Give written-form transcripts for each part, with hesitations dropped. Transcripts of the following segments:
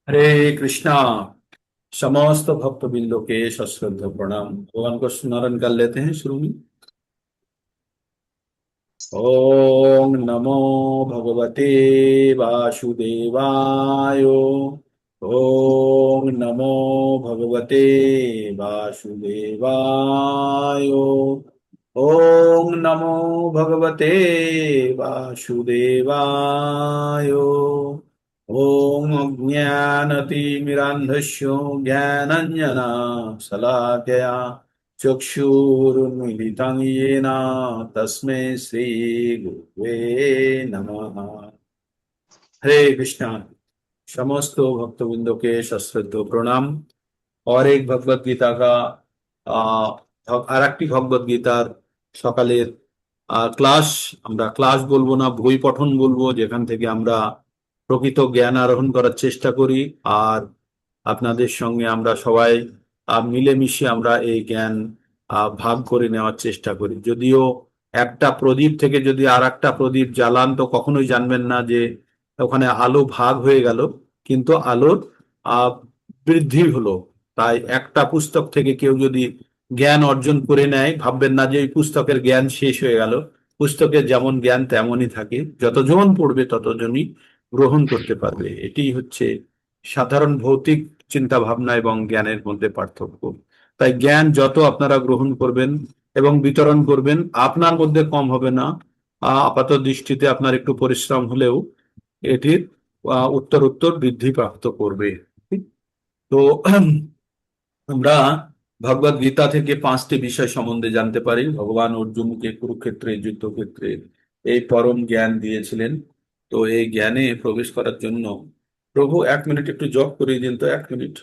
हरे कृष्णा। समस्त भक्तबिंदु के सश्रद्ध प्रणाम। भगवान को स्मरण कर लेते हैं शुरू में। ओम नमो भगवते वासुदेवाय। ओम नमो भगवते वासुदेवाय। ओम नमो भगवते वासुदेवाय। ओम अज्ञानतिमिरान्धस्य ज्ञानाञ्जना शलाकया चक्षुरुन्मीलितं येन तस्मै श्री गुरुवे नमः। हरे कृष्णा। समस्त भक्तवृंदों के सश्रद्ध प्रणाम। और एक भगवत गीता का আর একটি ভগবত গীতার সকালের ক্লাস। আমরা ক্লাস বলবো না, বই পঠন বলবো, যেখান থেকে আমরা প্রকৃত জ্ঞান আরোহণ করার চেষ্টা করি। আর আপনাদের সঙ্গে আমরা সবাই মিলেমিশে আমরা এই জ্ঞান ভাগ করে নেওয়ার চেষ্টা করি। যদিও একটা প্রদীপ থেকে যদি আর একটা প্রদীপ জ্বালান তো কখনোই জানবেন না যে ওখানে আলো ভাগ হয়ে গেল, কিন্তু আলোর আহ বৃদ্ধি হলো। তাই একটা পুস্তক থেকে কেউ যদি জ্ঞান অর্জন করে নেয়, ভাববেন না যে এই পুস্তকের জ্ঞান শেষ হয়ে গেল। পুস্তকের যেমন জ্ঞান তেমনই থাকে, যতজন পড়বে ততজনই গ্রহণ করতে পারবে। এটি হচ্ছে সাধারণ ভৌতিক চিন্তা ভাবনা এবং জ্ঞানের মধ্যে পার্থক্য। তাই জ্ঞান যত আপনারা গ্রহণ করবেন এবং বিতরণ করবেন, আপনার মধ্যে কম হবে না। আপাত দৃষ্টিতে আপনার একটু পরিশ্রম হলেও এটির উত্তর উত্তর বৃদ্ধি প্রাপ্ত করবে। তো আমরা ভগবদ গীতা থেকে 5টি বিষয় সম্বন্ধে জানতে পারি। ভগবান অর্জুনকে কুরুক্ষেত্রে যুদ্ধক্ষেত্রে এই পরম জ্ঞান দিয়েছিলেন। তো এই জ্ঞানে প্রবেশ করার জন্য প্রভু 1 মিনিট একটু জপ করিয়ে দিন তো, 1 মিনিট।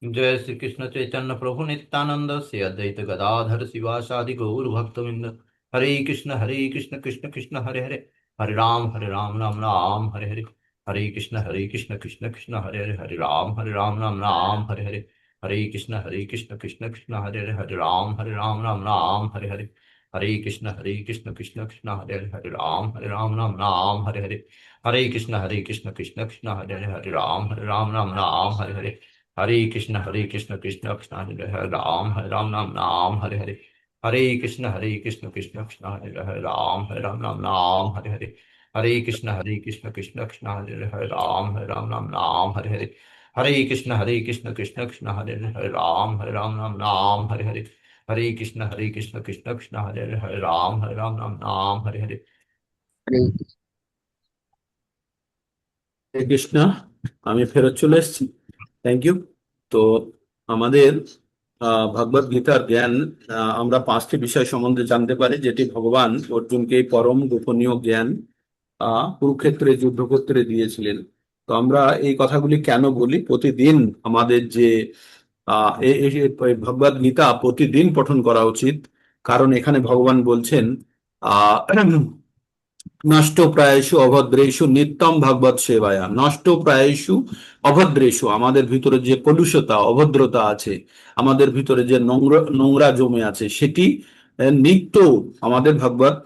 जय श्री कृष्ण चैतन्य प्रभु नित्यानंद से अद्वैत गदाधर शिवासादि गौर भक्तविंद। हरे कृष्ण कृष्ण कृष्ण हरे हरे, हरे राम राम राम हरे हरे। हरे कृष्ण कृष्ण कृष्ण हरे राम राम राम हरे हरे। हरे कृष्ण कृष्ण कृष्ण हरे राम राम राम हरे हरे। हरे कृष्ण कृष्ण कृष्ण हरे राम राम राम हरे हरे। हरे कृष्ण कृष्ण कृष्ण हरे राम राम हरे हरे। हरे कृष्ण कृष्ण हरे राम राम राम हरे हरे। हरे कृष्ण कृष्ण कृष्ण हरे राम राम राम हरे हरे। हरे कृष्ण कृष्ण हरे राम राम राम हरे हरे। हरे कृष्ण कृष्ण कृष्ण हरे राम राम राम हरे हरे। हरे कृष्ण कृष्ण कृष्ण हरे राम राम राम हरे हरे। হরে কৃষ্ণ। আমি ফেরত চলে এসেছি। Thank you. তো আমাদের ভগবদ গীতার জ্ঞান, আমরা 5টি বিষয় সম্বন্ধে জানতে পারি, যেটি ভগবান অর্জুনকে এই পরম গোপনীয় জ্ঞান কুরুক্ষেত্রে যুদ্ধক্ষেত্রে দিয়েছিলেন। তো আমরা এই কথাগুলি কেন বলি? প্রতিদিন আমাদের যে ভগবদ গীতা প্রতিদিন পঠন করা উচিত। কারণ এখানে ভগবান বলছেন আহ নষ্ট প্রায়শু অভদ্রেষু নিত্যম ভগবত সেবায়া। নষ্ট প্রায়শু অভদ্রেষু, আমাদের ভিতরে যে কলুষতা অভদ্রতা আছে, আমাদের ভিতরে যে নোংরা নোংরা জমে আছে, সেটি নিত্য আমাদের ভাগবত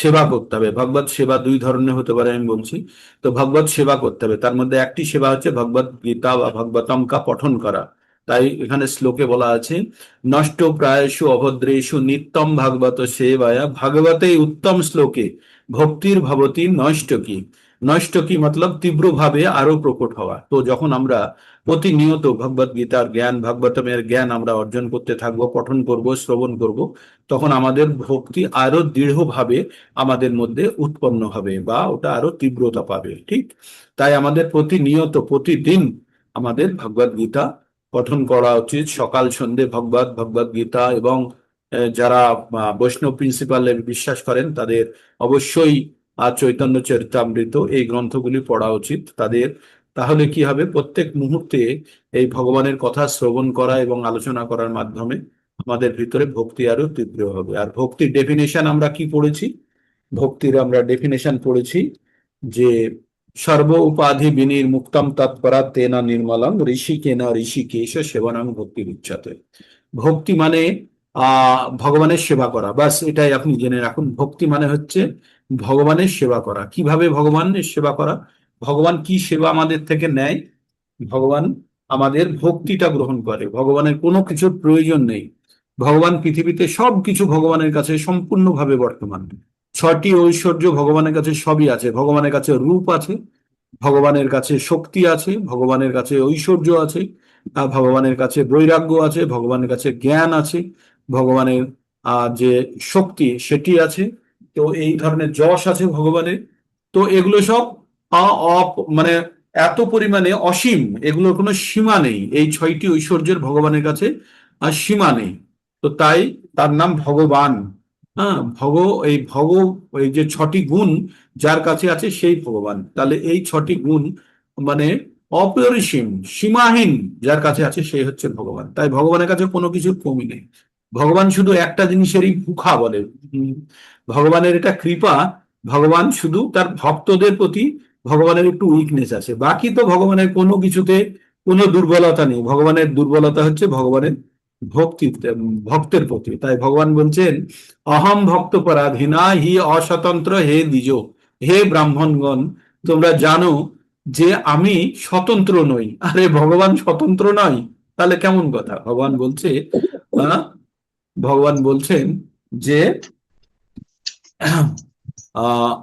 সেবা করতে হবে। ভাগবত সেবা 2 ধরনের হতে পারে, আমি বলছি। তো ভাগবত সেবা করতে হবে, তার মধ্যে একটি সেবা হচ্ছে ভগবত গীতা বা ভাগবতম কা পঠন করা। তাই এখানে শ্লোকে বলা আছে নষ্ট প্রায়শু অভদ্রেষু নিত্যম ভাগবত সেবায়া ভাগবতে উত্তম শ্লোকে ভক্তির ভবতি নষ্ট কি। নষ্ট কি মতলব তীব্র ভাবে আরো প্রকট হওয়া। তো যখন আমরা প্রতিনিয়ত ভগবত গীতার জ্ঞান ভাগবতমের জ্ঞান আমরা অর্জন করতে থাকবো, পঠন করব, শ্রবণ করব, তখন আমাদের ভক্তি আরো দৃঢ়ভাবে আমাদের মধ্যে উৎপন্ন হবে বা ওটা আরো তীব্রতা পাবে। ঠিক তাই আমাদের প্রতিনিয়ত প্রতিদিন আমাদের ভগবত গীতা পঠন করা উচিত। সকাল সন্ধে ভগবত গীতা। এবং যারা বৈষ্ণব প্রিন্সিপালে বিশ্বাস করেন তাদের অবশ্যই চৈতন্য চরিতামৃত এই গ্রন্থগুলি পড়া উচিত তাদের। তাহলে কি হবে, প্রত্যেক মুহূর্তে এই ভগবানের কথা শ্রবণ করা এবং আলোচনা করার মাধ্যমে আমাদের ভিতরে ভক্তি আরো তীব্র হবে। আর ভক্তির ডেফিনেশন আমরা কি পড়েছি? ভক্তির আমরা ডেফিনেশন পড়েছি যে সর্ব উপাধি বিনির্মুক্তম তৎপরা তেনা নির্মলম ঋষিকেনা ঋষিকেশ সেবনং ভক্তি উচ্চতে। ভক্তি মানে ভগবানের সেবা করা, বাস এটাই আপনি জেনে রাখুন। ভক্তি মানে হচ্ছে ভগবানের সেবা করা। কিভাবে ভগবানের সেবা করা? ভগবান কি সেবা আমাদের থেকে নেয়? ভগবান আমাদের ভক্তিটা গ্রহণ করে। ভগবানের কোনো কিছুর প্রয়োজন নেই। ভগবান পৃথিবীতে সবকিছু ভগবানের কাছে সম্পূর্ণভাবে বর্তমান। ছটি ঐশ্বর্য ভগবানের কাছে সবই আছে। ভগবানের কাছে রূপ আছে, ভগবানের কাছে শক্তি আছে, ভগবানের কাছে ঐশ্বর্য আছে, ভগবানের কাছে বৈরাগ্য আছে, ভগবানের কাছে জ্ঞান আছে, ভগবানের যে শক্তি সেটি আছে। তো এই ধরনের যশ আছে ভগবানের। তো এগুলো সব মানে এত পরিমাণে অসীম, এগুলোর কোনো সীমা নেই। এই ছয়টি ঐশ্বর্যের ভগবানের কাছে আর সীমা নেই। তো তাই তার নাম ভগবান। হ্যাঁ, এই যে ছটি গুণ যার কাছে আছে সেই ভগবান। তাহলে এই ছটি গুণ মানে অপরিসীম, সীমাহীন যার কাছে আছে সেই হচ্ছে ভগবান। তাই ভগবানের কাছে কোনো কিছুর কমি নেই। ভগবান শুধু একটা জিনিসেরই ভুখা বলে। উম, ভগবানের এটা কৃপা। ভগবান শুধু তার ভক্তদের প্রতি ভগবানের একটু উইকনেস আছে, বাকি তো ভগবানের কোনো কিছুতে কোনো দুর্বলতা নেই। ভগবানের দুর্বলতা হচ্ছে ভগবানের ভক্তি, ভক্তের প্রতি। তাই ভগবান বলছেন, অহম ভক্ত পরাধীনা হি অস্বতন্ত্র হে দ্বিজ। হে ব্রাহ্মণগণ, তোমরা জানো যে আমি স্বতন্ত্র নই। আরে ভগবান স্বতন্ত্র নয়? তাহলে কেমন কথা? ভগবান বলছে, আহ, ভগবান বলছেন যে আহ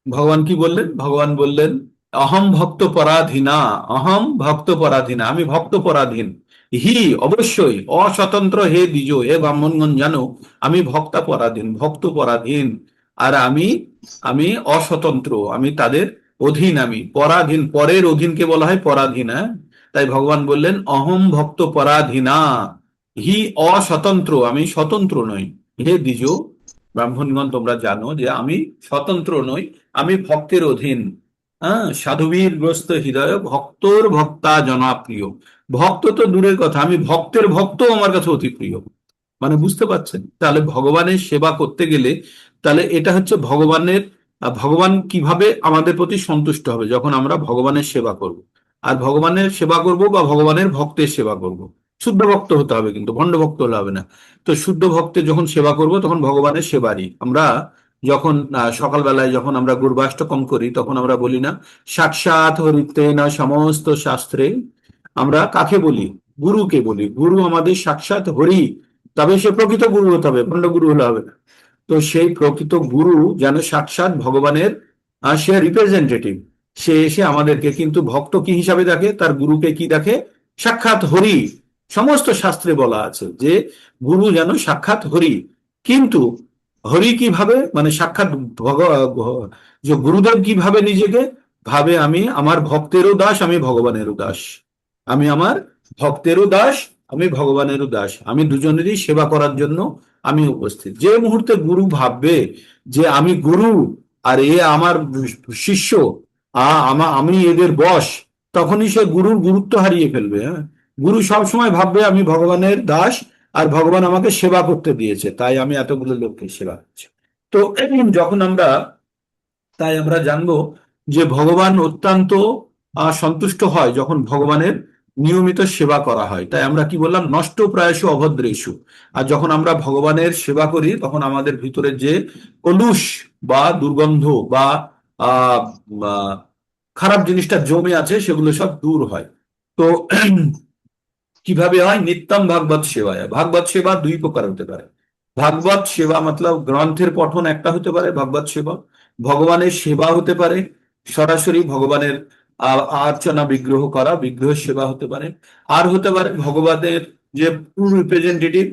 ভগবান কি বললেন? ভগবান বললেন, অহম ভক্ত পরাধীনা, অহম ভক্ত পরাধীনা, আমি ভক্ত পরাধীন। হি, অবশ্যই, অস্বতন্ত্র হে দ্বিজ, হে ব্রাহ্মণগণ জানো আমি ভক্তা পরাধীন, ভক্ত পরাধীন। আর আমি আমি অস্বতন্ত্র, আমি তাদের অধীন। আমি পরাধীন, পরের অধীনকে বলা হয় পরাধীন। হ্যাঁ? তাই ভগবান বললেন অহম ভক্ত পরাধীনা হি, অস্বতন্ত্র, আমি স্বতন্ত্র নই। হে দ্বিজ, ব্রাহ্মণগণ তোমরা জানো যে আমি স্বতন্ত্র নই, আমি ভক্তের অধীন। হ্যাঁ, সাধুবীর গ্রস্ত হৃদয় ভক্তর ভক্তা জনাপ্রিয়। ভক্ত তো দূরের কথা, আমি ভক্তের ভক্ত আমার কাছে অতি প্রিয়। মানে বুঝতে পারছেন? তাহলে ভগবানের সেবা করতে গেলে, তাহলে এটা হচ্ছে ভগবানের, ভগবান কিভাবে আমাদের প্রতি সন্তুষ্ট হবে যখন আমরা ভগবানের সেবা করব। আর ভগবানের সেবা করব বা ভগবানের ভক্তের সেবা করব, শুদ্ধ ভক্ত হতে হবে, কিন্তু ভণ্ড ভক্ত হলে হবে না। তো শুদ্ধ ভক্তের যখন সেবা করব তখন ভগবানের সেবারই আমরা, যখন সকালবেলায় যখন আমরা গুরবাষ্টকম করি তখন আমরা বলি না, সাক্ষাৎ হরিতে না সমস্ত শাস্ত্রে। আমরা কাকে বলি? গুরুকে বলি। গুরু আমাদের সাক্ষাৎ হরি, তবে সে প্রকৃত গুরু হতে হবে, ভণ্ড গুরু হলে হবে না। তো সেই প্রকৃত গুরু যেন সাক্ষাৎ ভগবানের সে রিপ্রেজেন্টেটিভ, সে এসে আমাদেরকে কিন্তু ভক্ত কি হিসাবে দেখে? তার গুরুকে কি দেখে? সাক্ষাৎ হরি। সমস্ত শাস্ত্রে বলা আছে যে গুরু যেন সাক্ষাৎ হরি। কিন্তু হরি কিভাবে, মানে সাক্ষাৎ যে গুরুদেব কিভাবে নিজেকে ভাবে? আমি আমার ভক্তেরও দাস, আমি ভগবানেরও দাস। আমি আমার ভক্তেরও দাস, আমি ভগবানেরও দাস। আমি দুজনেরই সেবা করার জন্য আমি উপস্থিত। যে মুহূর্তে গুরু ভাববে যে আমি গুরু আর এ আমার শিষ্য, আমি এদের বশ, তখনই সে গুরুর গুরুত্ব হারিয়ে ফেলবে। হ্যাঁ, গুরু সবসময় ভাববে আমি ভগবানের দাস, আর ভগবান আমাকে সেবা করতে দিয়েছে, তাই আমি এতগুলো লোককে সেবা করছি। তো যখন আমরা, তাই আমরা জানবো যে ভগবান অত্যন্ত সন্তুষ্ট হয় যখন ভগবানের নিয়মিত সেবা করা হয়। তাই আমরা কি বললাম? নষ্ট প্রায়শ অভদ্রেষু। আর যখন আমরা ভগবানের সেবা করি তখন আমাদের ভিতরে যে কলুষ বা দুর্গন্ধ বা আহ আহ, খারাপ জিনিসটা জমে আছে সেগুলো সব দূর হয়। তো কিভাবে হয়? নিত্যম ভাগবত সেবায়। ভাগবত সেবা দুই প্রকার হতে পারে। ভাগবত সেবা মতলব গ্রন্থের পঠন একটা হতে পারে ভাগবত সেবা। ভগবানের সেবা হতে পারে, সরাসরি ভগবানের আর্চনা বিগ্রহ করা, বিগ্রহের সেবা হতে পারে। আর হতে পারে ভগবানের যে ট্রু রিপ্রেজেন্টেটিভ,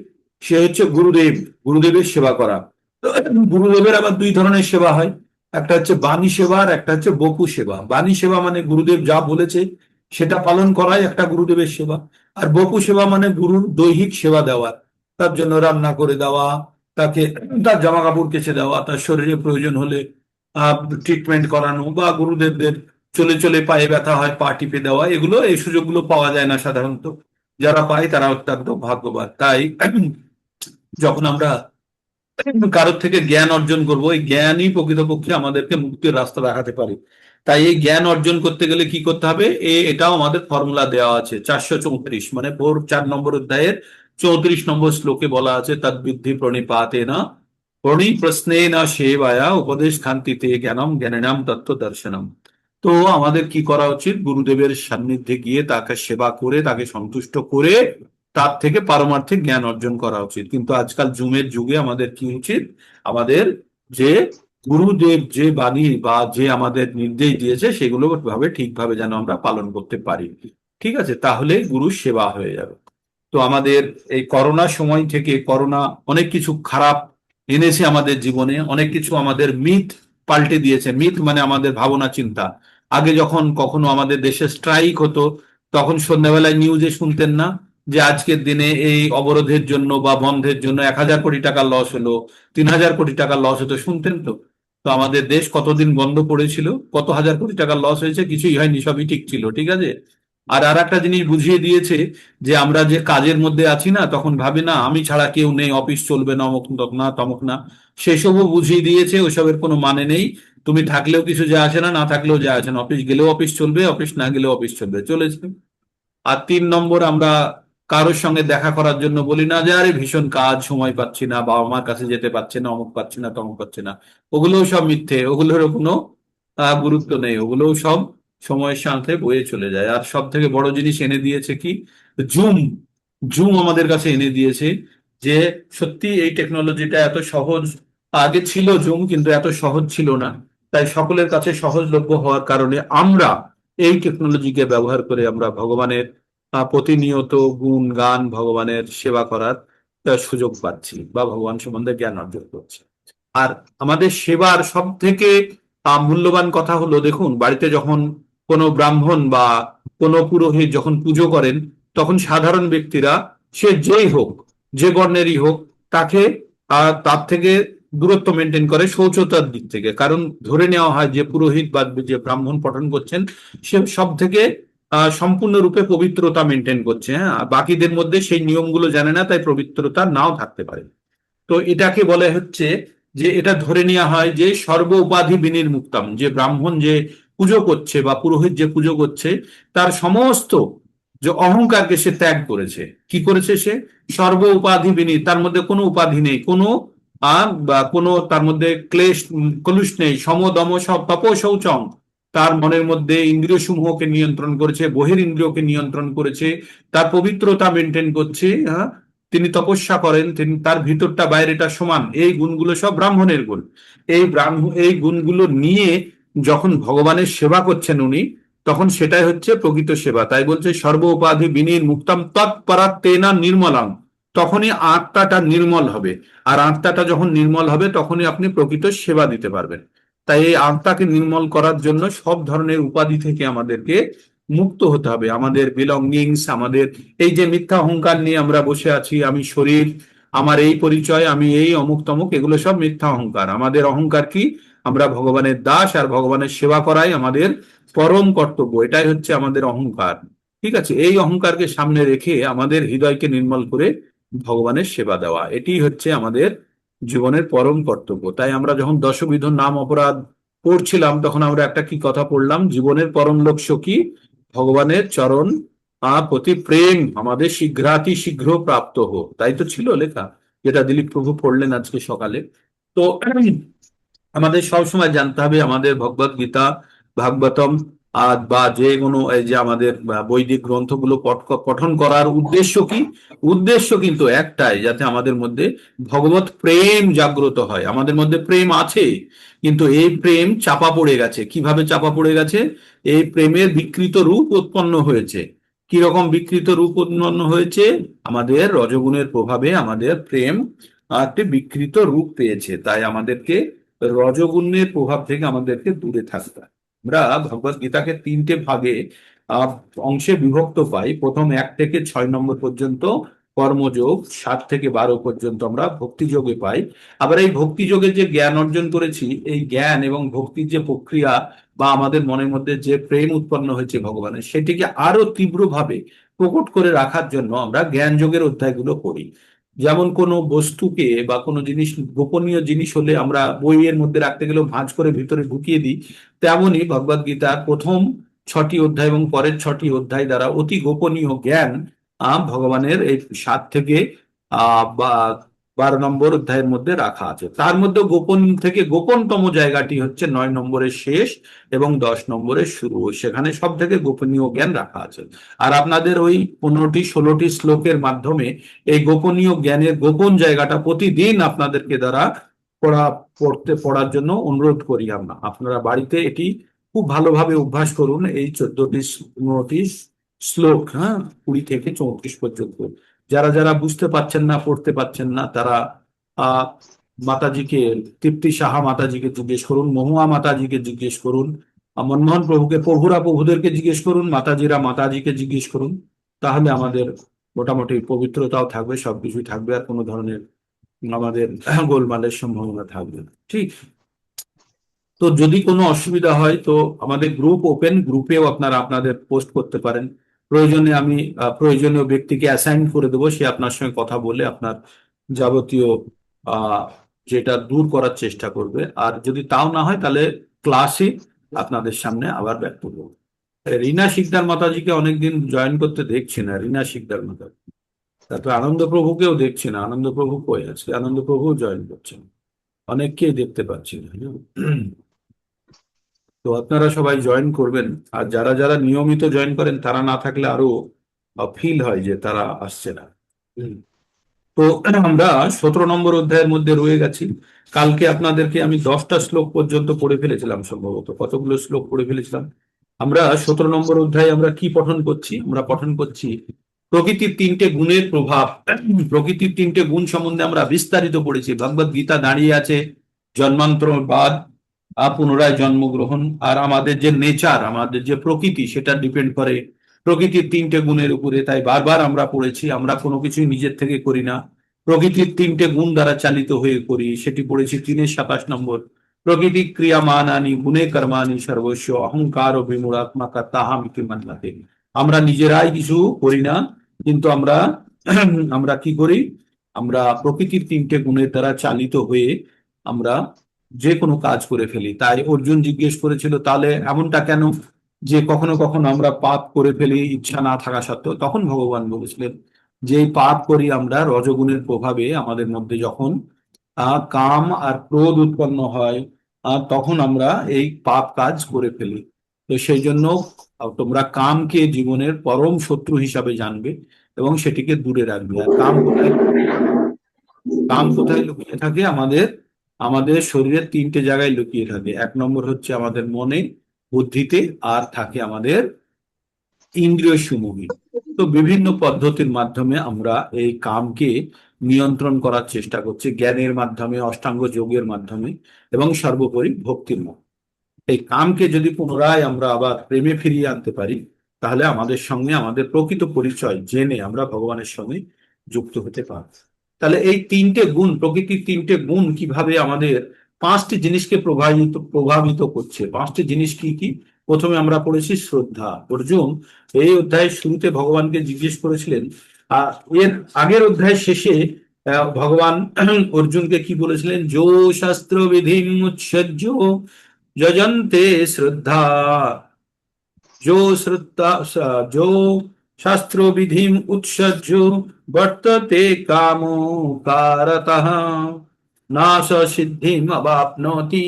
সে হচ্ছে গুরুদেব, গুরুদেবের সেবা করা। তো গুরুদেবের আবার দুই ধরনের সেবা হয়, একটা হচ্ছে বাণী সেবা আর একটা হচ্ছে বপু সেবা। বাণী সেবা মানে গুরুদেব যা বলেছে সেটা পালন করাই একটা গুরুদেবের সেবা। আর বপু সেবা মানে গুরুর দৈহিক সেবা দেওয়া, তার জন্য রান্না করে দেওয়া, তাকে তার জামা কাপড় কেচে দেওয়া, তার শরীরে প্রয়োজন হলে ট্রিটমেন্ট করানো, বা গুরুদেবদের চলে চলে পায়ে ব্যথা হয় পা টিপে দেওয়া, এগুলো এই সুযোগগুলো পাওয়া যায় না সাধারণত। যারা পায় তারা অত্যন্ত ভাগ্যবান। তাই যখন আমরা কারোর থেকে জ্ঞান অর্জন করব, এই জ্ঞানই প্রকৃতপক্ষে আমাদেরকে মুক্তির রাস্তা দেখাতে পারে। তাই এই জ্ঞান অর্জন করতে গেলে কি করতে হবে? এটাও আমাদের ফর্মুলা দেওয়া আছে 434, মানে 4 নম্বর অধ্যায়ের 34 নম্বর শ্লোকে বলা আছে, তদ্বিদ্ধি প্রণিপাতেন প্রশ্নেন সেবায়া উপদেশ খান্তিতে জ্ঞানম জ্ঞানানাম তত্ত্ব দর্শনম। তো আমাদের কি করা উচিত? গুরুদেবের সান্নিধ্যে গিয়ে তাকে সেবা করে, তাকে সন্তুষ্ট করে, তার থেকে পারমার্থিক জ্ঞান অর্জন করা উচিত। কিন্তু আজকাল জুমের যুগে আমাদের কি উচিত? আমাদের যে গুরুদেব যে বাণী বা যে আমাদের নির্দেশ দিয়েছে সেগুলো ভাবে ঠিকভাবে যেন আমরা পালন করতে পারি। ঠিক আছে, তাহলে গুরু সেবা হয়ে যাবে। তো আমাদের এই করোনা সময় থেকে, করোনা অনেক কিছু খারাপ এনেছে আমাদের জীবনে, অনেক কিছু আমাদের মিথ পাল্টে দিয়েছে। মিথ মানে আমাদের ভাবনা চিন্তা। আগে যখন কখনো আমাদের দেশে স্ট্রাইক হতো, তখন সন্ধ্যাবেলায় নিউজে শুনতেন না যে আজকের দিনে এই অবরোধের জন্য বা বন্ধের জন্য 1,000 কোটি টাকা লস হলো, 3,000 কোটি টাকা লস হতো, শুনতেন তো? তো আমাদের দেশ কতদিন বন্ধ পড়েছিল, কত হাজার কোটি টাকা লস হয়েছে, কিছুই হয়নি, সবই ঠিক ছিল। ঠিক আছে। আর একটা জিনিস বুঝিয়ে দিয়েছে যে আমরা যে কাজের মধ্যে আছি না, তখন ভাবি না আমি ছাড়া কেউ নেই, অফিস চলবে না, অমুক না তমক না। সেসবও বুঝিয়ে দিয়েছে, ওসবের কোনো মানে নেই। তুমি থাকলেও কিছু যায় আসে না, না থাকলেও যায় আসে না। অফিস গেলেও অফিস চলবে, অফিস না গেলেও অফিস চলবে, চলেছে। আর 3 নম্বর, আমরা কারোর সঙ্গে দেখা করার জন্য বলি না যে আরে ভীষণ কাজ, সময় পাচ্ছি না, বাবা মার কাছে যেতে পারছি না, অমুক পাচ্ছি না, তমুক পাচ্ছি না। ওগুলোও সব মিথ্যে, ওগুলোরও কোনো গুরুত্ব নেই, ওগুলোও সব সময়ের সাথে বয়ে চলে যায়। আর সব থেকে বড় জিনিস এনে দিয়েছে কি? জুম। জুম আমাদের কাছে এনে দিয়েছে যে সত্যি এই টেকনোলজিটা এত সহজ। আগে ছিল জুম, কিন্তু এত সহজ ছিল না। তাই সকলের কাছে সহজলভ্য হওয়ার কারণে আমরা এই টেকনোলজিকে ব্যবহার করে আমরা ভগবানের প্রতিনিয়ত গুণ গান, ভগবানের সেবা করার সুযোগ পাচ্ছি বা ভগবান সম্বন্ধে জ্ঞান অর্জন করছি। আর আমাদের সেবার সব থেকে মূল্যবান কথা হলো, দেখুন, বাড়িতে যখন কোনো ব্রাহ্মণ বা কোনো পুরোহিত যখন পুজো করেন, তখন সাধারণ ব্যক্তিরা, সে যেই হোক, যে বর্ণেরই হোক, তাকে তার থেকে দূরত্ব মেনটেন করে শৌচতার দিক থেকে। কারণ ধরে নেওয়া হয় যে পুরোহিত বা যে ব্রাহ্মণ পঠন করছেন, সে সব থেকে সম্পূর্ণরূপে পবিত্রতা মেনটেন করছে। হ্যাঁ, আর বাকিদের মধ্যে সেই নিয়মগুলো জানে না, তাই পবিত্রতা নাও থাকতে পারে। তো এটাকে বলে হচ্ছে যে, এটা ধরে নেওয়া হয় যে সর্ব উপাধি বিনির্মুক্তম, যে ব্রাহ্মণ যে পুজো করছে বা পুরোহিত যে পুজো করছে, তার সমস্ত যে অহংকারকে সে ত্যাগ করেছে। কি করেছে সে? সর্ব উপাধি বিনীত, তার মধ্যে কোনো উপাধি নেই, কোনো বা কোনো তার মধ্যে ক্লেশ কলুষ নেই। সমদম সব তপ শৌচম, তার মনের মধ্যে ইন্দ্রিয় সমূহকে নিয়ন্ত্রণ করেছে, বহির ইন্দ্রিয়কে নিয়ন্ত্রণ করেছে, তার পবিত্রতা মেনটেন করছে। হ্যাঁ, তিনি তপস্যা করেন, তিনি তার ভিতরটা বাইরেটা সমান, এই গুণগুলো সব ব্রাহ্মণের গুণ। এই গুণগুলো নিয়ে যখন ভগবানের সেবা করছেন উনি, তখন সেটাই হচ্ছে প্রকৃত সেবা। তাই বলছে সর্ব উপাধি বিনির মুক্তাম তৎপরাত্মেনা নির্মলাম। তখনই আত্মাটা নির্মল হবে। আর আত্মাটা যখন নির্মল হবে, তখনই আপনি প্রকৃত সেবা দিতে পারবেন। তাই এই আত্মাকে নির্মল করার জন্য সব ধরনের উপাধি থেকে আমাদেরকে মুক্ত হতে হবে। আমাদের বিলঙ্গিংস, আমাদের এই যে মিথ্যা অহংকার নিয়ে আমরা বসে আছি, আমি শরীর, আমার এই পরিচয়, আমি এই অমুক তমুক, এগুলো সব মিথ্যা অহংকার। আমাদের অহংকার কি? আমরা ভগবানের দাস, আর ভগবানের সেবা করাই আমাদের পরম কর্তব্য। এটাই হচ্ছে আমাদের অহংকার। ঠিক আছে, এই অহংকারকে সামনে রেখে আমাদের হৃদয়কে নির্মল করে ভগবানের সেবা দেওয়া, এটি হচ্ছে আমাদের জীবনের পরম কর্তব্য। তাই আমরা যখন দশবিধ নাম অপরাধ পড়ছিলাম, তখন আমরা একটা কি কথা পড়লাম? জীবনের পরম লক্ষ্য কি? ভগবানের চরণ প্রতি প্রেম আমাদের শীঘ্রাতি শীঘ্র প্রাপ্ত হোক, তাই তো ছিল লেখা, যেটা দিলীপ প্রভু পড়লেন আজকে সকালে। তো আমাদের সবসময় জানতে হবে আমাদের ভগবত গীতা, ভাগবতম, বা যে কোনো এই যে আমাদের বৈদিক গ্রন্থগুলো পঠন করার উদ্দেশ্য কি? উদ্দেশ্য কিন্তু একটাই, যাতে আমাদের মধ্যে ভগবত প্রেম জাগ্রত হয়। আমাদের মধ্যে প্রেম আছে, কিন্তু এই প্রেম চাপা পড়ে গেছে। কিভাবে চাপা পড়ে গেছে? এই প্রেমের বিকৃত রূপ উৎপন্ন হয়েছে। কি রকম বিকৃত রূপ উৎপন্ন হয়েছে? আমাদের রজগুণের প্রভাবে আমাদের প্রেম একটি বিকৃত রূপ পেয়েছে। তাই আমাদেরকে রজগুণের প্রভাব থেকে আমাদেরকে দূরে থাকতে হয়। আমরা ভগবত গীতাকে 3টে ভাগে আহ অংশে বিভক্ত পাই। প্রথম 1 থেকে 6 নম্বর পর্যন্ত কর্মযোগ, 7 থেকে 12 পর্যন্ত আমরা ভক্তিযোগে পাই। আবার এই ভক্তিযোগে যে জ্ঞান অর্জন করেছি, এই জ্ঞান এবং ভক্তির যে প্রক্রিয়া বা আমাদের মনের মধ্যে যে প্রেম উৎপন্ন হয়েছে ভগবানের, সেটিকে আরো তীব্রভাবে প্রকট করে রাখার জন্য আমরা জ্ঞান যোগের অধ্যায়গুলো পড়ি। যেমন কোনো বস্তুকে বা কোনো জিনিস, গোপনীয় জিনিস হলে আমরা বইয়ের মধ্যে রাখতে গেলেও ভাঁজ করে ভিতরে ঢুকিয়ে দিই, তেমনই ভগবদ গীতার প্রথম 6টি অধ্যায় এবং পরের 6টি অধ্যায় দ্বারা অতি গোপনীয় জ্ঞান ভগবানের এই 7 থেকে বা 12 নম্বর অধ্যায়ের মধ্যে রাখা আছে। তার মধ্যে গোপন থেকে গোপনতম জায়গাটি হচ্ছে 9 নম্বরের শেষ এবং 10 নম্বরের শুরু, সেখানে সব থেকে গোপনীয় জ্ঞান রাখা আছে। আর আপনাদের ওই 15টি 16টি শ্লোকের মাধ্যমে এই গোপনীয় জ্ঞানের গোপন জায়গাটা প্রতিদিন আপনাদেরকে দ্বারা পড়ার জন্য অনুরোধ করি আমরা। আপনারা বাড়িতে এটি খুব ভালোভাবে অভ্যাস করুন, এই 14টি 15টি শ্লোক, হ্যাঁ, 20 থেকে 34 পর্যন্ত। যারা যারা বুঝতে পারছেন না, পড়তে পারছেন না, তারা আহ মাতাজিকে, তৃপ্তি সাহা মাতাজিকে জিজ্ঞেস করুন, মহুয়া মাতাজিকে জিজ্ঞেস করুন, মনমোহন প্রভুকে, প্রভুরা প্রভুদেরকে জিজ্ঞেস করুন, মাতাজিরা মাতাজিকে জিজ্ঞেস করুন। তাহলে আমাদের মোটামুটি পবিত্রতাও থাকবে, সবকিছুই থাকবে, আর কোনো ধরনের আমাদের গোলমালের সম্ভাবনা থাকবে না। ঠিক। তো যদি কোনো অসুবিধা হয় তো আমাদের গ্রুপ ওপেন, গ্রুপেও আপনারা আপনাদের পোস্ট করতে পারেন। প্রয়োজনে আমি প্রয়োজনীয় ব্যক্তিকে অ্যাসাইন করে দেবো, সে আপনার সঙ্গে কথা বলে আপনার যাবতীয় আহ যেটা দূর করার চেষ্টা করবে। আর যদি তাও না হয় তাহলে ক্লাসে আপনাদের সামনে আবার ব্যাক করবো। রীনা শিকদার মাতাজিকে অনেকদিন জয়েন করতে দেখছি না, রীনা শিকদার মাতাজি। তারপরে আনন্দ প্রভুকেও দেখছি না, আনন্দ প্রভু কই আছে, আনন্দ প্রভু জয়েন করছেন, অনেককেই দেখতে পাচ্ছি না। তো আপনারা সবাই জয়েন করবেন। আর যারা যারা নিয়মিত জয়েন করেন তারা না থাকলে আরো ফিল হয় যে তারা আসছে না। তো আমরা 17 নম্বর অধ্যায়ের মধ্যে রয়ে গেছি। কালকে আপনাদেরকে আমি 10টা শ্লোক পর্যন্ত পড়ে ফেলেছিলাম, সম্ভবত কতগুলো শ্লোক পড়ে ফেলেছিলাম। আমরা 17 নম্বর অধ্যায়ে আমরা কি পঠন করছি? আমরা পঠন করছি প্রকৃতির 3টে গুণের প্রভাব। প্রকৃতির 3টে গুণ সম্বন্ধে আমরা বিস্তারিত পড়েছি। ভগবদ গীতা দাঁড়িয়ে আছে জন্মান্তর বাদ, পুনরায় জন্মগ্রহণ, আর আমাদের যে নেচার, আমাদের যে প্রকৃতি, সেটা ডিপেন্ড করে প্রকৃতির 3টে গুণের উপরে। তাই বারবার আমরা পড়েছি, আমরা কোনো কিছুই নিজের থেকে করি না, প্রকৃতির 3টে গুণ দ্বারা চালিত হয়ে করি। সেটি পড়েছি 3-27 নম্বর। প্রকৃতি ক্রিয়ামানানি গুণে কর্মানি সর্বস্ব অহংকার ও বিমূঢ়াত্মাকা তাহামিতি মান্যতে। আমরা নিজেরাই কিছু করি না, কিন্তু আমরা আমরা কি করি? আমরা প্রকৃতির 3টে গুণের দ্বারা চালিত হয়ে আমরা যে কোনো কাজ করে ফেলি। তাই অর্জুন জিজ্ঞেস করেছিল তাহলে এমনটা কেন যে কখনো কখনো আমরা পাপ করে ফেলি ইচ্ছা না থাকা সত্ত্বেও? তখন ভগবান বলেছিলেন যে এই পাপ করি আমরা রজগুণের প্রভাবে, আমাদের মধ্যে যখন কাম আর ক্রোধ উৎপন্ন হয়, তখন আমরা এই পাপ কাজ করে ফেলি। তো সেই জন্য তোমরা কামকে জীবনের পরম শত্রু হিসাবে জানবে এবং সেটিকে দূরে রাখবে। আর কাম কোথায় লুকিয়ে থাকে? আমাদের আমাদের শরীরের 3টে জায়গায় লুকিয়ে থাকে। 1 নম্বর হচ্ছে আমাদের মনে, বুদ্ধিতে, আর থাকে আমাদের ইন্দ্রিয় সমূহে। তো বিভিন্ন পদ্ধতির মাধ্যমে আমরা এই কামকে নিয়ন্ত্রণ করার চেষ্টা করছি, জ্ঞানের মাধ্যমে, অষ্টাঙ্গ যোগের মাধ্যমে, এবং সর্বোপরি ভক্তির মাধ্যমে। এই কামকে যদি পুনরায় আমরা আবার প্রেমে ফিরিয়ে আনতে পারি, তাহলে আমাদের সঙ্গে আমাদের প্রকৃত পরিচয় জেনে আমরা ভগবানের সঙ্গে যুক্ত হতে পারব। তাহলে এই 3টে গুণ, প্রকৃতির 3টে গুণ কিভাবে আমাদের 5টি জিনিসকে প্রভাবিত করছে। 5টি জিনিস কি কি? প্রথমে আমরা পড়েছি শ্রদ্ধা। অর্জুন এই অধ্যায়ের শুরুতে ভগবানকে জিজ্ঞেস করেছিলেন, আহ এর আগের অধ্যায়ের শেষে ভগবান অর্জুনকে কি বলেছিলেন? যো শাস্ত্র বিধি উৎসর্য যজন্তে শ্রদ্ধা, जो शास्त्रो विधिम उत्सर्जो वर्तते कामो कारतः না স সিদ্ধিম অবাপ্নোতি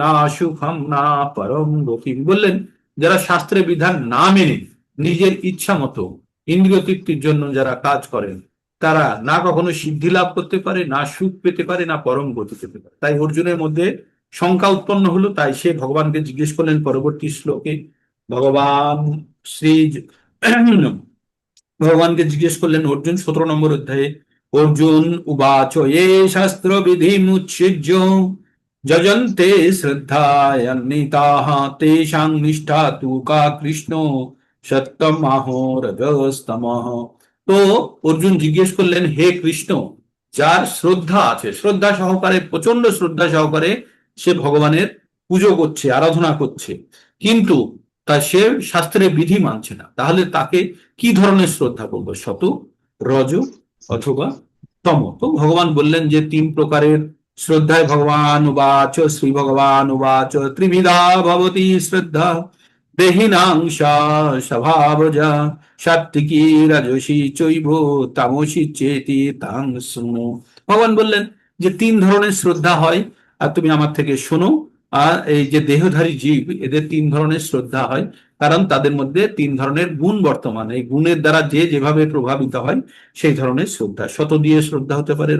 না সুখম না পরম গতিম। বললেন যারা শাস্ত্রের বিধান না মেনে নিজের ইচ্ছা মতো ইন্দ্রিয় তৃপ্তির জন্য যারা কাজ করেন, তারা না কখনো সিদ্ধি লাভ করতে পারে, না সুখ পেতে পারে, না পরম গতি পেতে পারে। তাই অর্জুনের মধ্যে শঙ্কা উৎপন্ন হলো। তাই সে ভগবানকে জিজ্ঞেস করলেন পরবর্তী শ্লোকে। ভগবান শ্রী ভগবানকে জিজ্ঞেস করলেন অর্জুন 17 নম্বর অধ্যায়ে, অর্জুন উবাচ এ শাস্ত্র বিধি মুচ্ছির্য যজন্তে শ্রদ্ধায়ান্বিতাঃ তেষাং নিষ্ঠা তু কা কৃষ্ণ সত্যম আহো রজস্তমঃ। তো অর্জুন জিজ্ঞেস করলেন, হে কৃষ্ণ, যার শ্রদ্ধা আছে, শ্রদ্ধা সহকারে, প্রচন্ড শ্রদ্ধা সহকারে সে ভগবানের পুজো করছে, আরাধনা করছে, কিন্তু তা সে শাস্ত্রের বিধি মানছে না, তাহলে তাকে কি ধরনের শ্রদ্ধা করবো? সত, রজ অথবা তম। তো ভগবান বললেন যে 3 প্রকারের শ্রদ্ধায় ভগবান উবাচ, শ্রী ভগবান উবাচ ত্রিবিধা ভবতি শ্রদ্ধা দেহিনাং স্বভাবজা সাত্ত্বিকী রাজসী চৈব তামসী চেতি তাং শৃণু। ভগবান বললেন যে 3 ধরনের শ্রদ্ধা হয়, আর তুমি আমার থেকে শোনো। আর এই যে দেহধারী জীব, এদের 3 ধরনের শ্রদ্ধা হয়, কারণ তাদের মধ্যে 3 ধরনের গুণ বর্তমান। এই গুণের দ্বারা যে যেভাবে প্রভাবিত হয় সেই ধরনের শ্রদ্ধা। শত দিয়ে শ্রদ্ধা হতে পারে,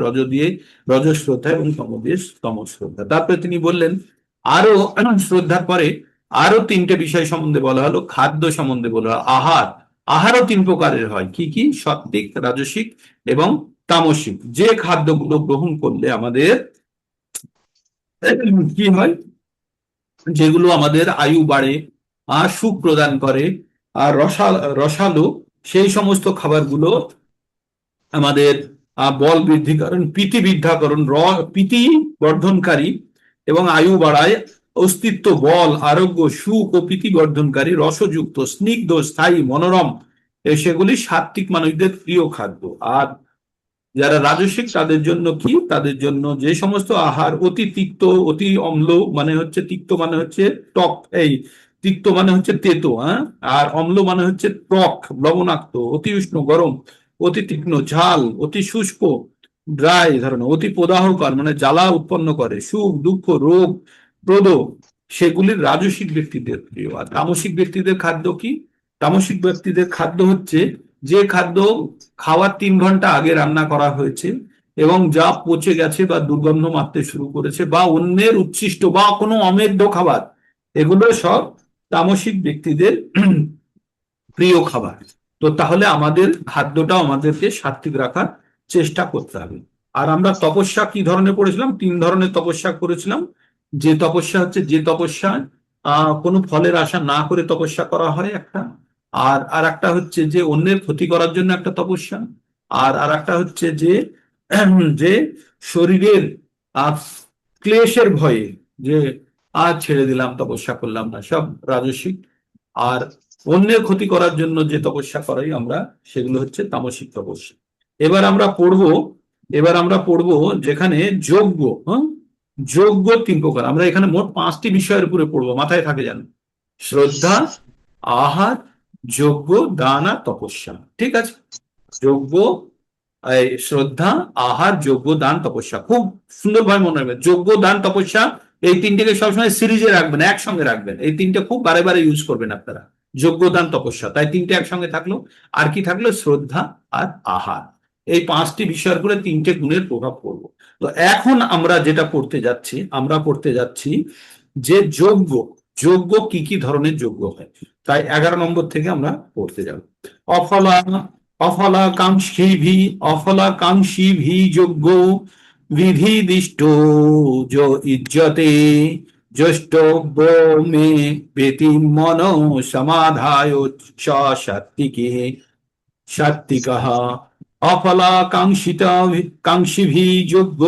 রজ শ্রদ্ধা, এবং তম দিয়ে তম শ্রদ্ধা। তারপরে তিনি বললেন আরো শ্রদ্ধার পরে আরো 3টে বিষয় সম্বন্ধে বলা হলো। খাদ্য সম্বন্ধে বলা হলো, আহারও 3 প্রকারের হয়। কি কি? সাত্বিক, রাজসিক এবং তামসিক। যে খাদ্যগুলো গ্রহণ করলে আমাদের কি হয়, যেগুলো আমাদের আয়ু বাড়ে, আর সুখ প্রদান করে, আর রসালো, সেই সমস্ত খাবারগুলো আমাদের বল বৃদ্ধিকরণ, প্রীতি বৃদ্ধাকরণ, প্রীতি বর্ধনকারী এবং আয়ু বাড়ায়, অস্তিত্ব, বল, আরোগ্য, সুখ ও প্রীতি বর্ধনকারী, রসযুক্ত, স্নিগ্ধ, স্থায়ী, মনোরম, সেগুলি সাত্ত্বিক মানুষদের প্রিয় খাদ্য। আর যারা রাজসিক, তাদের জন্য কি? তাদের জন্য যে সমস্ত আহার অতি তিক্ত, অতি অম্ল, মানে হচ্ছে তিক্ত মানে হচ্ছে টক, এই তিক্ত মানে হচ্ছে তেতো, হ্যাঁ, আর অম্ল মানে হচ্ছে টক, লবণাক্ত, অতি উষ্ণ, গরম, অতি তীক্ষ্ণ, ঝাল, অতি শুষ্ক, ড্রাই ধরনের, অতি প্রদাহকর মানে জ্বালা উৎপন্ন করে, সুখ, দুঃখ, রোগ প্রদ, সেগুলির রাজসিক ব্যক্তিদের প্রিয়। আর তামসিক ব্যক্তিদের খাদ্য কি? তামসিক ব্যক্তিদের খাদ্য হচ্ছে যে খাদ্য খাওয়ার 3 ঘন্টা আগে রান্না করা হয়েছে এবং যা পচে গেছে বা দুর্গন্ধ মারতে শুরু করেছে, বা অন্যের উচ্ছিষ্ট বা কোনো অমেদ্য খাবার, এগুলো সব তামসিক ব্যক্তিদের প্রিয় খাবার। তো তাহলে আমাদের খাদ্যটাও আমাদেরকে সাত্বিক রাখার চেষ্টা করতে হবে। আর আমরা তপস্যা কি ধরনের পড়েছিলাম? 3 ধরনের তপস্যা করেছিলাম। যে তপস্যা হচ্ছে, যে তপস্যা কোনো ফলের আশা না করে তপস্যা করা হয় একটা। আর একটা হচ্ছে যে অন্যের ক্ষতি করার জন্য একটা তপস্যা। আর একটা হচ্ছে যে যে শরীরের আহ, ক্লেশের ভয়ে, যে ছেড়ে দিলাম, তপস্যা করলাম না, সব রাজসিক। আর অন্যের ক্ষতি করার জন্য যে তপস্যা করাই আমরা, সেগুলো হচ্ছে তামসিক তপস্যা। এবার আমরা পড়বো এবার আমরা পড়বো যেখানে যজ্ঞ, হ্যাঁ, যজ্ঞ 3 প্রকার। আমরা এখানে মোট 5টি বিষয়ের উপরে পড়বো, মাথায় থাকে যেন: শ্রদ্ধা, আহার, যজ্ঞ, দান আর তপস্যা। ঠিক আছে? যজ্ঞ, এই শ্রদ্ধা, আহার, যজ্ঞ, দান, তপস্যা। খুব সুন্দরভাবে মনে রাখবেন, যজ্ঞ, দান, তপস্যা, এই 3টেকে সবসময় সিরিজে রাখবেন, একসঙ্গে রাখবেন। এই 3টে খুব বারে বারে ইউজ করবেন আপনারা, যজ্ঞ, দান, তপস্যা। তাই 3টে একসঙ্গে থাকলো। আর কি থাকলো? শ্রদ্ধা আর আহার। এই 5টি বিষয়ের উপরে 3টে গুণের প্রভাব পড়বো। তো এখন আমরা যেটা পড়তে যাচ্ছি যে যজ্ঞ, কি কি ধরনের যজ্ঞ হয়। তাই 11 নম্বর থেকে আমরা পড়তে যাব। অফলা অফলাকাঙ্ক্ষী যজ্ঞ বিধিদিষ্ট ইজ্জতে জ্যেষ্ঠব্য মে বেতি মন সমাধায় চ সাত্বিকে সাত্বিকঃ। কাঙ্ক্ষিভি যজ্ঞ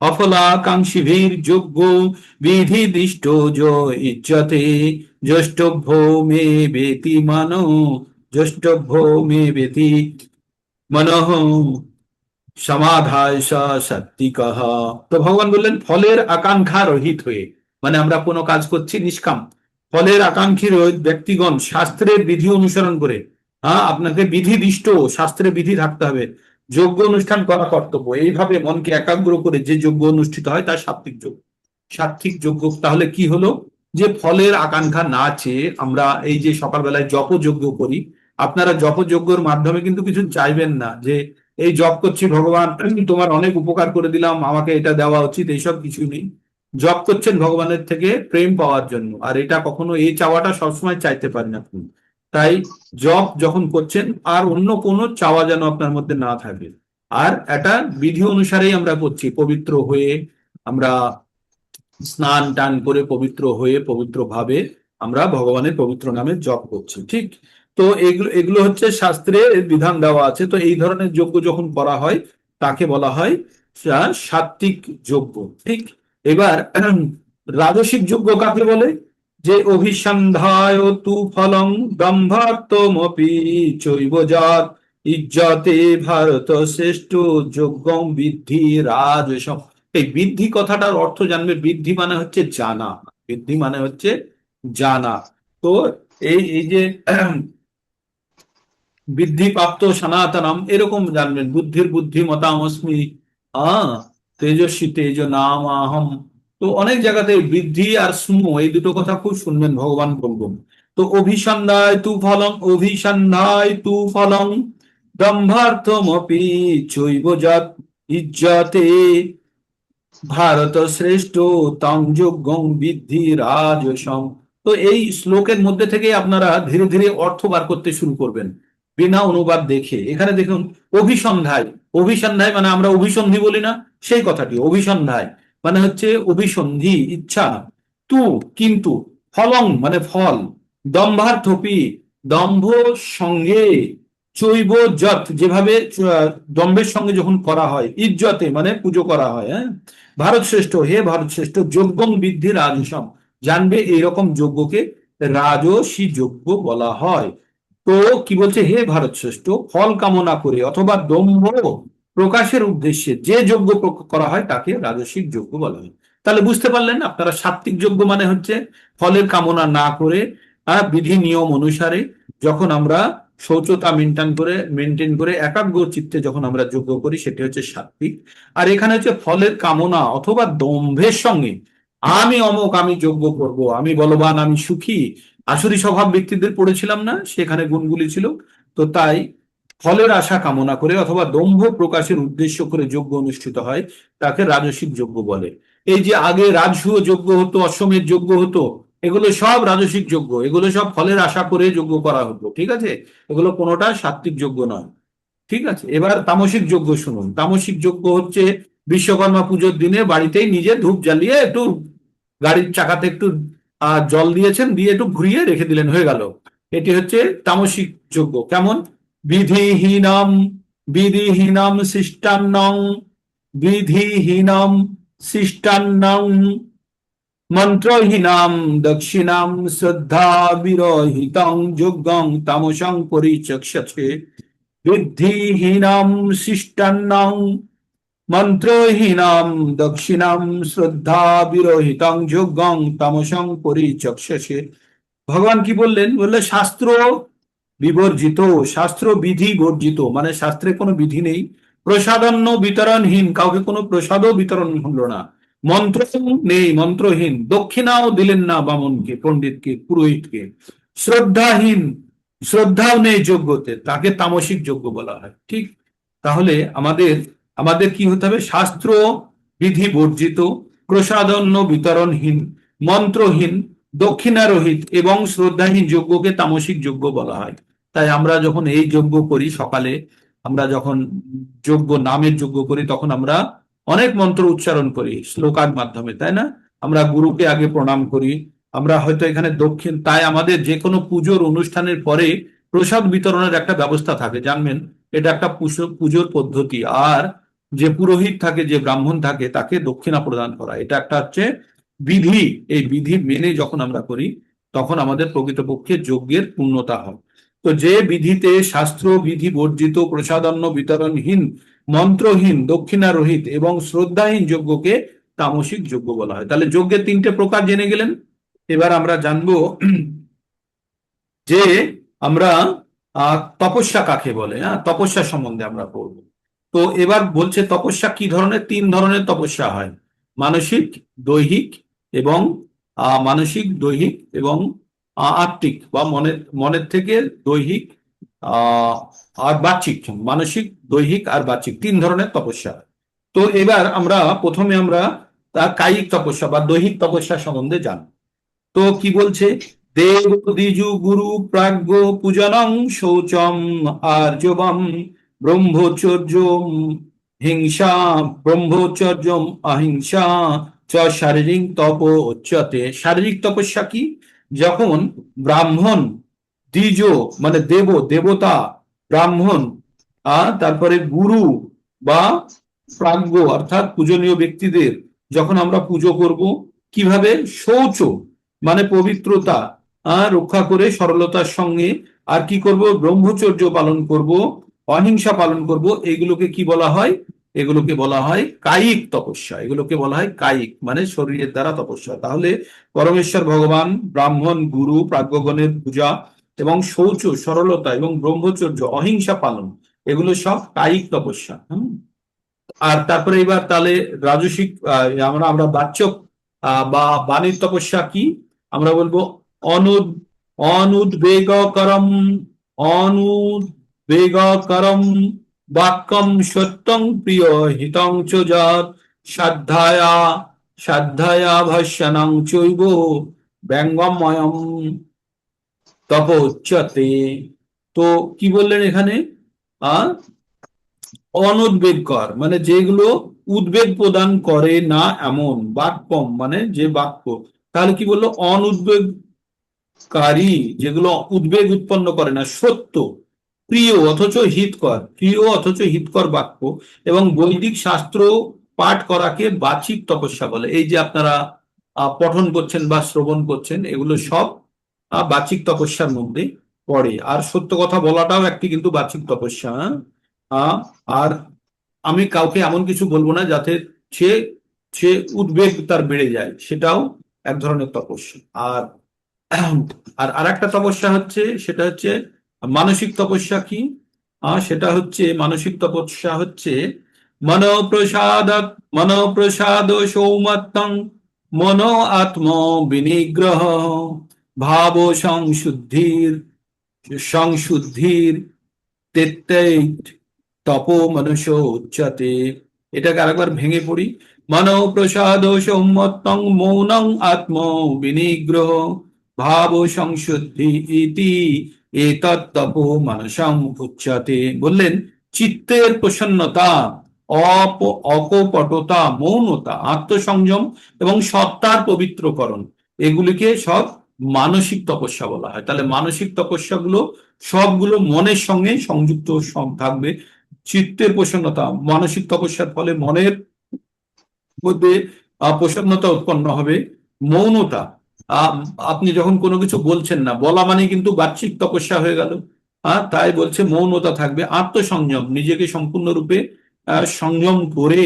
অফলাকাঙ্ক্ষিভির্যজ্ঞ বিধিদিষ্ট ইজ্জতে জ্যেষ্ঠভ্য মে বেতি মনো জ্যেষ্ঠভ্য মে বেতি মনঃ সমাধায় সাত্বিকঃ। তো ভগবান বললেন ফলের আকাঙ্ক্ষা রহিত হয়ে, মানে আমরা কোনো কাজ করছি নিষ্কাম, ফলের আকাঙ্ক্ষী রহিত ব্যক্তিগণ শাস্ত্রের বিধি অনুসরণ করে, আপনাকে বিধিদিষ্ট, শাস্ত্রে বিধি থাকতে হবে, যজ্ঞ অনুষ্ঠান করা কর্তব্য। এইভাবে মনকে একাগ্র করে যে যজ্ঞ অনুষ্ঠিত হয় তার সাত্বিক যজ্ঞ। সাত্বিক যজ্ঞ তাহলে কি হলো? যে ফলের আকাঙ্ক্ষা না চেয়ে আমরা এই যে সকালবেলায় জপযজ্ঞ করি, আপনারা জপযজ্ঞের মাধ্যমে কিন্তু কিছু চাইবেন না যে এই জপ করছি ভগবান তোমার অনেক উপকার করে দিলাম, আমাকে এটা দেওয়া উচিত, এইসব কিছু নেই। জপ করছেন ভগবানের থেকে প্রেম পাওয়ার জন্য, আর এটা কখনো, এই চাওয়াটা সবসময় চাইতে পারেন আপনি। তাই জপ যখন করছেন, আর অন্য কোনো চাওয়া যেন আপনার মধ্যে না থাকে। আর এটা বিধি অনুসারেই আমরা করছি, পবিত্র হয়ে আমরা স্নান টান করে, পবিত্র হয়ে, পবিত্র ভাবে আমরা ভগবানের পবিত্র নামে জপ করছি। ঠিক? তো এগুলো এগুলো হচ্ছে শাস্ত্রে বিধান দেওয়া আছে। তো এই ধরনের যজ্ঞ যখন করা হয় তাকে বলা হয় সাত্বিক যজ্ঞ। ঠিক? এবার রাজসিক যজ্ঞ কাকে বলে? যে অভিসন্ধায় তু ফলং ব্রহ্মাত্মপি চৈব জাত ইজ্জতে ভারত শ্রেষ্ঠ যজ্ঞম বিদ্ধি রাজসম। এই বৃদ্ধি কথাটার অর্থ জানবে। বৃদ্ধি মানে হচ্ছে জানা, বৃদ্ধি মানে হচ্ছে জানা। তো এই যে বৃদ্ধি প্রাপ্ত সনাতনম, এরকম জানবেন, বুদ্ধির বুদ্ধিমতামস্মি, তেজস্বী তেজ নাম আহম। তো অনেক জায়গাতে বৃদ্ধি আর স্ম এই দুটো কথা খুব শুনবেন ভগবান বলবেন। তো অভিসন্ধায় তু ফলং, অভিসন্ধায় তু ফলং ব্রহ্মার্থমপি চৈব যৎ ইজ্জতে ভারত শ্রেষ্ঠ তং যজ্ঞং বিদ্ধি রাজসম। তো এই শ্লোকের মধ্যে থেকে আপনারা ধীরে ধীরে অর্থ বার করতে শুরু করবেন বিনা অনুবাদ দেখে। এখানে দেখুন অভিসন্ধায়, অভিসন্ধায় মানে আমরা অভিসন্ধি বলি না, সেই কথাটি অভিসন্ধায় মানে হচ্ছে অভিসন্ধি ইচ্ছা, তু কিন্তু, ফলং মানে ফল, দম্ভার্থপি দম্ভ সঙ্গে, চৈব যৎ যেভাবে দম্ভের সঙ্গে যখন করা হয়, ইজ্জতে মানে পুজো করা হয়, হ্যাঁ, ভারত শ্রেষ্ঠ হে ভারত শ্রেষ্ঠ যজ্ঞং বিদ্ধি রাজসম, জানবে এইরকম যজ্ঞকে রাজসী যজ্ঞ বলা হয়। তো কি বলছে, হে ভারত শ্রেষ্ঠ ফল কামনা করে অথবা দম্ভ প্রকাশের উদ্দেশ্যে যে যজ্ঞ করা হয় তাকে রাজসিক যজ্ঞ বলা হয়। তাহলে বুঝতে পারলেন আপনারা, সাত্বিক যজ্ঞ মানে হচ্ছে ফলের কামনা না করে বিধি নিয়ম অনুসারে যখন আমরা শৌচতা মেনটেন করে একাগ্র চিত্তে যখন আমরা যজ্ঞ করি সেটি হচ্ছে সাত্বিক। আর এখানে হচ্ছে ফলের কামনা অথবা দম্ভের সঙ্গে আমি অমক, আমি যজ্ঞ করব, আমি বলবান, আমি সুখী, আসুরি স্বভাব ব্যক্তিদের পড়েছিলাম না, সেখানে গুণগুলি ছিল। তো তাই ফলের আশা কামনা করে অথবা দম্ভ প্রকাশের উদ্দেশ্য করে যজ্ঞ অনুষ্ঠিত হয় তাকে রাজসিক যজ্ঞ বলে। এই যে আগে রাজসূয় যজ্ঞ হতো, অশ্বমেধ যজ্ঞ হতো, এগুলো সব রাজসিক যজ্ঞ, এগুলো সব ফলের আশা করে যজ্ঞ করা হতো, ঠিক আছে, এগুলো কোনোটা সাত্বিক যজ্ঞ নয়। ঠিক আছে, এবার তামসিক যজ্ঞ শুনুন। তামসিক যজ্ঞ হচ্ছে বিশ্বকর্মা পুজোর দিনে বাড়িতেই নিজে ধূপ জ্বালিয়ে একটু গাড়ির চাকাতে একটু জল দিয়েছেন, দিয়ে একটু ঘুরিয়ে রেখে দিলেন, হয়ে গেল। এটি হচ্ছে তামসিক যজ্ঞ। কেমন? বিধিহীনম, বিধিহীনম শিষ্টান্নং, বিধিহীনম শিষ্টান্নং মন্ত্রহীনাম দক্ষিণাম শ্রদ্ধা বিরহিতং যজ্ঞং তামসং পরিচক্ষতে। বুদ্ধিহীনাম শিষ্টান্নং মন্ত্রহীনাম দক্ষিণাম শ্রদ্ধা বিরহিতং যজ্ঞং তামসং পরিচক্ষতে। ভগবান কি বললেন? বললে শাস্ত্র বিবর্জিত, শাস্ত্র বিধি বর্জিত, মানে শাস্ত্রে কোনো বিধি নেই, প্রসাদান্ন বিতরণহীন, কাউকে কোনো প্রসাদও বিতরণ হলো না, মন্ত্র নেই, মন্ত্রহীন, দক্ষিণাও দিলেন না বামনকে, পণ্ডিতকে, পুরোহিতকে, শ্রদ্ধাহীন, শ্রদ্ধাও নেই যজ্ঞতে, তাকে তামসিক যজ্ঞ বলা হয়। ঠিক, তাহলে আমাদের আমাদের কি হতে হবে? শাস্ত্র বিধি বর্জিত, প্রসাদন্ন বিতরণহীন, মন্ত্রহীন, দক্ষিণারহিত এবং শ্রদ্ধাহীন যজ্ঞকে তামসিক যজ্ঞ বলা হয়। তাই আমরা যখন এই যজ্ঞ করি সকালে, আমরা যখন যজ্ঞ নামের যজ্ঞ করি তখন আমরা অনেক মন্ত্র উচ্চারণ করি শ্লোকার মাধ্যমে, তাই না? আমরা গুরুকে আগে প্রণাম করি, আমরা হয়তো এখানে দক্ষিণ, তাই আমাদের যে কোনো পুজোর অনুষ্ঠানের পরে প্রসাদ বিতরণের একটা ব্যবস্থা থাকে, জানবেন, এটা একটা পুজোর পদ্ধতি। আর যে পুরোহিত থাকে, যে ব্রাহ্মণ থাকে, তাকে দক্ষিণা প্রদান করা, এটা একটা হচ্ছে বিধি। এই বিধি মেনে যখন আমরা করি তখন আমাদের প্রকৃতপক্ষে যজ্ঞের পূর্ণতা হয়। তো যে বিধিতে শাস্ত্র বিধি বর্জিত, প্রসাদান্ন বিতরণহীন, মন্ত্রহীন, দক্ষিণারহিত এবং শ্রদ্ধাহীন যজ্ঞকে তামসিক যজ্ঞ বলা হয়। তাহলে যজ্ঞের তিনটে প্রকার জেনে গেলেন। এবার আমরা জানবো যে আমরা তপস্যা কাকে বলে, হ্যাঁ, তপস্যা সম্বন্ধে আমরা পড়বো। তো এবার বলছে তপস্যা কি ধরনের? তিন ধরনের তপস্যা হয়, মানসিক, দৈহিক এবং মানসিক, দৈহিক এবং আত্মিক বা মনের মনের থেকে দৈহিক আহ আর বাহ্যিক। মানসিক, দৈহিক আর বাহ্যিক তিন ধরনের তপস্যা। তো এবার আমরা প্রথমে আমরা কায়িক তপস্যা বা দৈহিক তপস্যা সম্বন্ধে জানবো। তো কি বলছে? দেব দ্বিজু গুরু প্রাজ্ঞ পূজনং শৌচম আর্জবম ব্রহ্মচর্য হিংসা, ব্রহ্মচর্যম অহিংসা চ শারীরিক তপ উচ্যতে। শারীরিক তপস্যা কি? যখন ব্রাহ্মণ, দ্বিজ মানে দেবতা, ব্রাহ্মণ, তারপরে গুরু বা প্রাজ্ঞ অর্থাৎ পূজনীয় ব্যক্তিদের যখন আমরা পুজো করব, কিভাবে? শৌচ মানে পবিত্রতা রক্ষা করে সরলতার সঙ্গে, আর কি করব? ব্রহ্মচর্য পালন করব, অহিংসা পালন করব। এগুলোকে কি বলা হয়? এগুলোকে বলা হয় কায়িক তপস্যা। এগুলোকে বলা হয় কায়িক মানে শরীরের দ্বারা তপস্যা। তাহলে পরমেশ্বর ভগবান, ব্রাহ্মণ, গুরু, প্রাজ্ঞগণের পূজা এবং শৌচ, সরলতা এবং ব্রহ্মচর্য, অহিংসা পালন, এগুলো সব কায়িক তপস্যা। আর তারপরে এবার তাহলে রাজসিক আমরা আমরা বাচ্চক বা বাণীর তপস্যা কি? আমরা বলবো অনুদ অনুদ্বেগকরম অনুদ্বেগকরম বাক্যম সত্যং প্রিয় হিতং চ যৎ শ্রদ্ধায়া শ্রদ্ধায়া ভাষ্যণং চৈব ব্যঙ্গময়ম তপ উচ্যতে। তো কি বললেন এখানে? আহ অনুদ্বেগকর মানে যেগুলো উদ্বেগ প্রদান করে না এমন, বাক্যম মানে যে বাক্য, তাহলে কি বললো? অনুদ্বেগকারী, যেগুলো উদ্বেগ উৎপন্ন করে না, সত্য, প্রিয় অথচ হিতকর, প্রিয় অথচ হিতকর বাক্য এবং বৈদিক শাস্ত্র পাঠ করাকে বাচিক তপস্যা বলে। এই যে আপনারা পঠন করছেন বা শ্রবণ করছেন, এগুলো সব বাচিক তপস্যার মধ্যে পড়ে। আর সত্য কথা বলাটাও একটি কিন্তু বাচিক তপস্যা। হ্যাঁ? আর আমি কাউকে এমন কিছু বলবো না যাতে সে সে উদ্বেগ তার বেড়ে যায়, সেটাও এক ধরনের তপস্যা। আর আর আরেকটা তপস্যা হচ্ছে, সেটা হচ্ছে মানসিক তপস্যা। কি? সেটা হচ্ছে মানসিক তপস্যা হচ্ছে মনোপ্রসাদ মনোপ্রসাদ সৌমত্তং মনো আত্ম বিনিগ্রহ ভাব সংশুদ্ধির সংশুদ্ধির তেত্তৈত তপো মনুষ্য উচ্চতে। এটাকে আরেকবার ভেঙে পড়ি। মনো প্রসাদ সৌম্মত্তং মৌনং আত্ম বিনিগ্রহ ভাব সংশুদ্ধি ইতি এতৎ তপো মানসং উচ্চতে। বললেন চিত্তের প্রসন্নতা, অকপটতা, মৌনতা, আত্মসংযম এবং সত্তার পবিত্রকরণ, এগুলিকে সব মানসিক তপস্যা বলা হয়। তাহলে মানসিক তপস্যাগুলো সবগুলো মনের সঙ্গে সংযুক্ত থাকবে। চিত্তের প্রসন্নতা, মানসিক তপস্যার ফলে মনের মধ্যে প্রসন্নতা উৎপন্ন হবে। মৌনতা, আহ, আপনি যখন কোনো কিছু বলছেন না, বলা মানে কিন্তু বাহ্যিক তপস্যা হয়ে গেল। তাই বলছে মৌনতা থাকবে। আত্মসংযম, নিজেকে সম্পূর্ণরূপে সংযম করে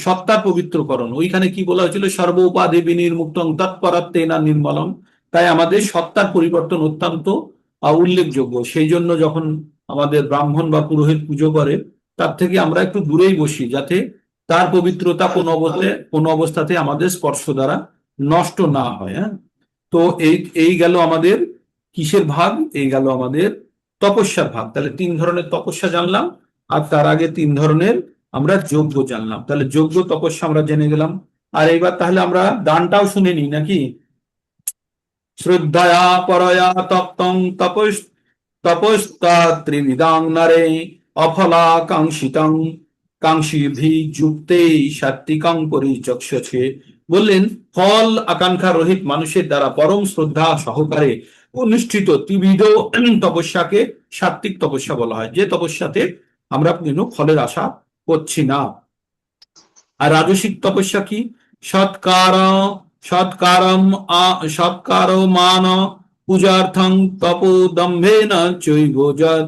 সত্তার পবিত্রকরণ। ওইখানে কি বলা হয়েছিল? সর্ব উপাধি বিনির্মুক্তং তৎপরাত্মে না নির্মলম। তাই আমাদের সত্তার পরিবর্তন অত্যন্ত উল্লেখযোগ্য। সেই জন্য যখন আমাদের ব্রাহ্মণ বা পুরোহিত পুজো করে, তার থেকে আমরা একটু দূরেই বসি, যাতে তার পবিত্রতা কোনো অবস্থাতে আমাদের স্পর্শ দ্বারা নষ্ট না হয়। হ্যাঁ? তো এই এই গেল আমাদের কিসের ভাগ? এই গেল আমাদের তপস্যার ভাগ। তাহলে 3 ধরনের তপস্যা জানলাম, আর তার আগে 3 ধরনের আমরা যজ্ঞ জানলাম। তাহলে যজ্ঞ তপস্যা আমরা জেনে গেলাম। আর এইবার তাহলে আমরা দানটাও শুনে নিই নাকি? শ্রদ্ধায়া পরয়া তপ্তং তপস্তা ত্রিবিদাং নরে অফলাকাঙ্ক্ষিতং কাঙ্ক্ষিভি যুক্তে সাত্বিকং পরিচক্ষছে। বললেন ফল আকাঙ্ক্ষা রহিত মানুষের দ্বারা পরম শ্রদ্ধা সহকারে অনুষ্ঠিত ত্রিবিধ তপস্যাকে সাত্বিক তপস্যা বলা হয়, যে তপস্যাতে আমরা কোনো ফলের আশা করছি না। আর রাজসিক তপস্যা কি? সৎকার সৎকারম সৎকার মান পূজার্থং তপোদম্ভেন চৈব যৎ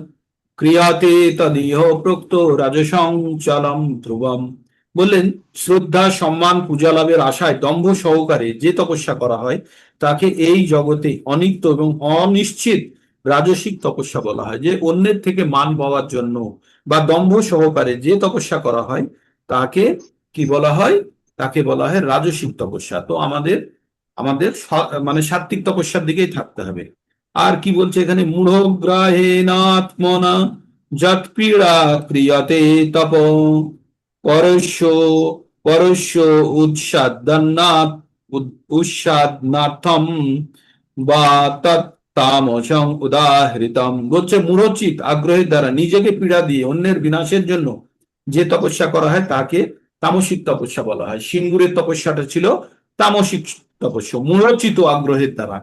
ক্রিয়াতে তদিহ প্রোক্ত রাজসং চলম ধ্রুবম। বললেন শ্রদ্ধা সম্মান পূজা লাভের আশায় দম্ভ সহকারে যে তপস্যা করা হয়, তাকে এই জগতে অনিত্য এবং অনিশ্চিত রাজসিক তপস্যা বলা হয়। যে অন্যের থেকে মান পাওয়ার জন্য বা দম্ভ সহকারে যে তপস্যা করা হয়, তাকে কি বলা হয়? তাকে বলা হয় রাজসিক তপস্যা। তো আমাদের আমাদের মানে সাত্বিক তপস্যার দিকেই থাকতে হবে। আর কি বলছে এখানে? মূঢ়গ্রাহেণাত্মনা যৎ পীড়া ক্রিয়তে তপ পরস্য পরস্য উৎসাদনাথ উৎসাদনাথম বা তৎতামসং উদাহৃতম। বলছে মূঢ়চিত আগ্রহের দ্বারা নিজেকে পীড়া দিয়ে অন্যের বিনাশের জন্য যে তপস্যা করা হয়, তাকে তামসিক তপস্যা বলা হয়। সিঙ্গুরের তপস্যাটা ছিল তামসিক তপস্যা। মূঢ়চিত আগ্রহের দ্বারা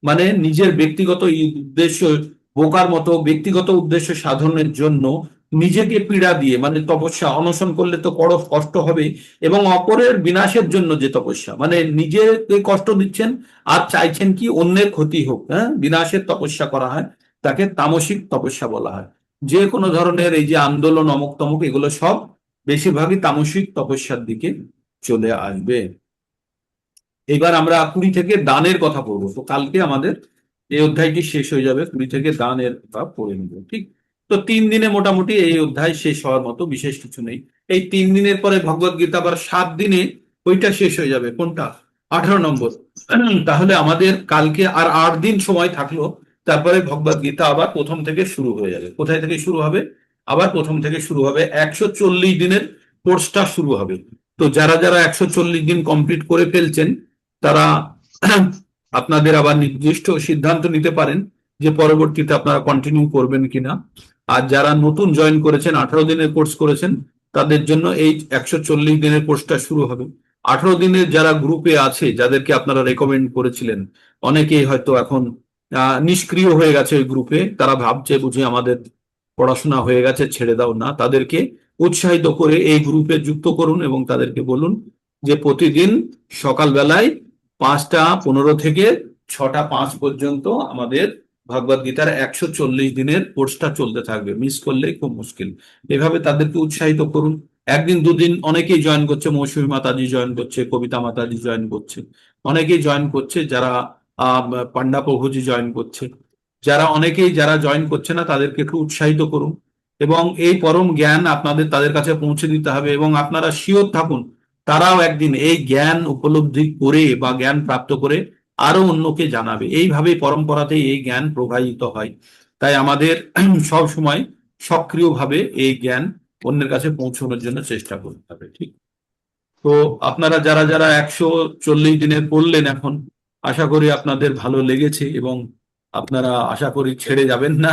মানে নিজের ব্যক্তিগত উদ্দেশ্য, বোকার মতো ব্যক্তিগত উদ্দেশ্য সাধনের জন্য নিজেকে পীড়া দিয়ে, মানে তপস্যা অনশন করলে তো বড় কষ্ট হবে, এবং অপরের বিনাশের জন্য যে তপস্যা, মানে নিজেকে কষ্ট দিচ্ছেন আর চাইছেন কি অন্যের ক্ষতি হোক, হ্যাঁ, বিনাশের তপস্যা করা হয়, তাকে তামসিক তপস্যা বলা হয়। যে কোনো ধরনের এই যে আন্দোলন অমুক তমুক, এগুলো সব বেশিরভাগই তামসিক তপস্যার দিকে চলে আসবে। এবার আমরা 20 থেকে দানের কথা পড়বো। তো কালকে আমাদের এই অধ্যায়টি শেষ হয়ে যাবে, 20 থেকে দানের কথা পড়ে নেব। ঠিক তো 3 দিনে মোটামুটি এই অধ্যায় শেষ হওয়ার মতো বিশেষ কিছু নেই। এই 3 দিনের পরে ভগবদ গীতা আবার 7 দিনে ওইটা শেষ হয়ে যাবে। কোনটা? 18 নম্বর। তাহলে আমাদের কালকে আর 8 দিন সময় থাকলো, তারপরে ভগবদ গীতা আবার প্রথম থেকে শুরু হয়ে যাবে। কোথায় থেকে শুরু হবে? আবার প্রথম থেকে শুরু হবে। 140 দিনের কোর্সটা শুরু হবে। তো যারা যারা 140 দিন কমপ্লিট করে ফেলছেন, তারা আপনাদের আবার নির্দিষ্ট সিদ্ধান্ত নিতে পারেন যে পরবর্তীতে আপনারা কন্টিনিউ করবেন কিনা। আর যারা নতুন জয়েন করেছেন, 18 দিনের কোর্স করেছেন, তাদের জন্য এই 140 দিনের কোর্সটা শুরু হবে। 18 দিনের যারা গ্রুপে আছে, যাদেরকে আপনারা রেকমেন্ড করেছিলেন, অনেকেই হয়তো এখন নিষ্ক্রিয় হয়ে গেছে ওই গ্রুপে। তারা ভাবছে বুঝি আমাদের পড়াশোনা হয়ে গেছে, ছেড়ে দাও। না, তাদেরকে উৎসাহিত করে এই গ্রুপে যুক্ত করুন এবং তাদেরকে বলুন যে প্রতিদিন সকালবেলায় 5টা 15 থেকে 6টা 5 পর্যন্ত আমাদের ভগবদ গীতার 140 দিনের কোর্সটা চলতে থাকবে। মিস করলে খুব মুশকিল। এভাবে তাদেরকে উৎসাহিত করুন। একদিন দুদিন অনেকেই জয়েন করছে, মৌসুমী মাতাজি জয়েন করছে, কবিতা মাতাজি জয়েন করছে, অনেকেই জয়েন করছে, যারা পান্ডা প্রভুজি জয়েন করছে। অনেকেই যারা জয়েন করছে না, তাদেরকে একটু উৎসাহিত করুন এবং এই পরম জ্ঞান আপনাদের তাদের কাছে পৌঁছে দিতে হবে। এবং আপনারা শিওর থাকুন, তারাও একদিন এই জ্ঞান উপলব্ধি করে বা জ্ঞান প্রাপ্ত করে আরো অন্যকে জানাবে। এইভাবে পরম্পরাতেই এই জ্ঞান প্রবাহিত হয়। তাই আমাদের সব সময় সক্রিয়ভাবে এই জ্ঞান অন্যের কাছে পৌঁছানোর জন্য চেষ্টা করতে হবে। ঠিক? তো আপনারা যারা যারা 140 দিনের পড়লেন এখন, আশা করি আপনাদের ভালো লেগেছে এবং আপনারা আশা করি ছেড়ে যাবেন না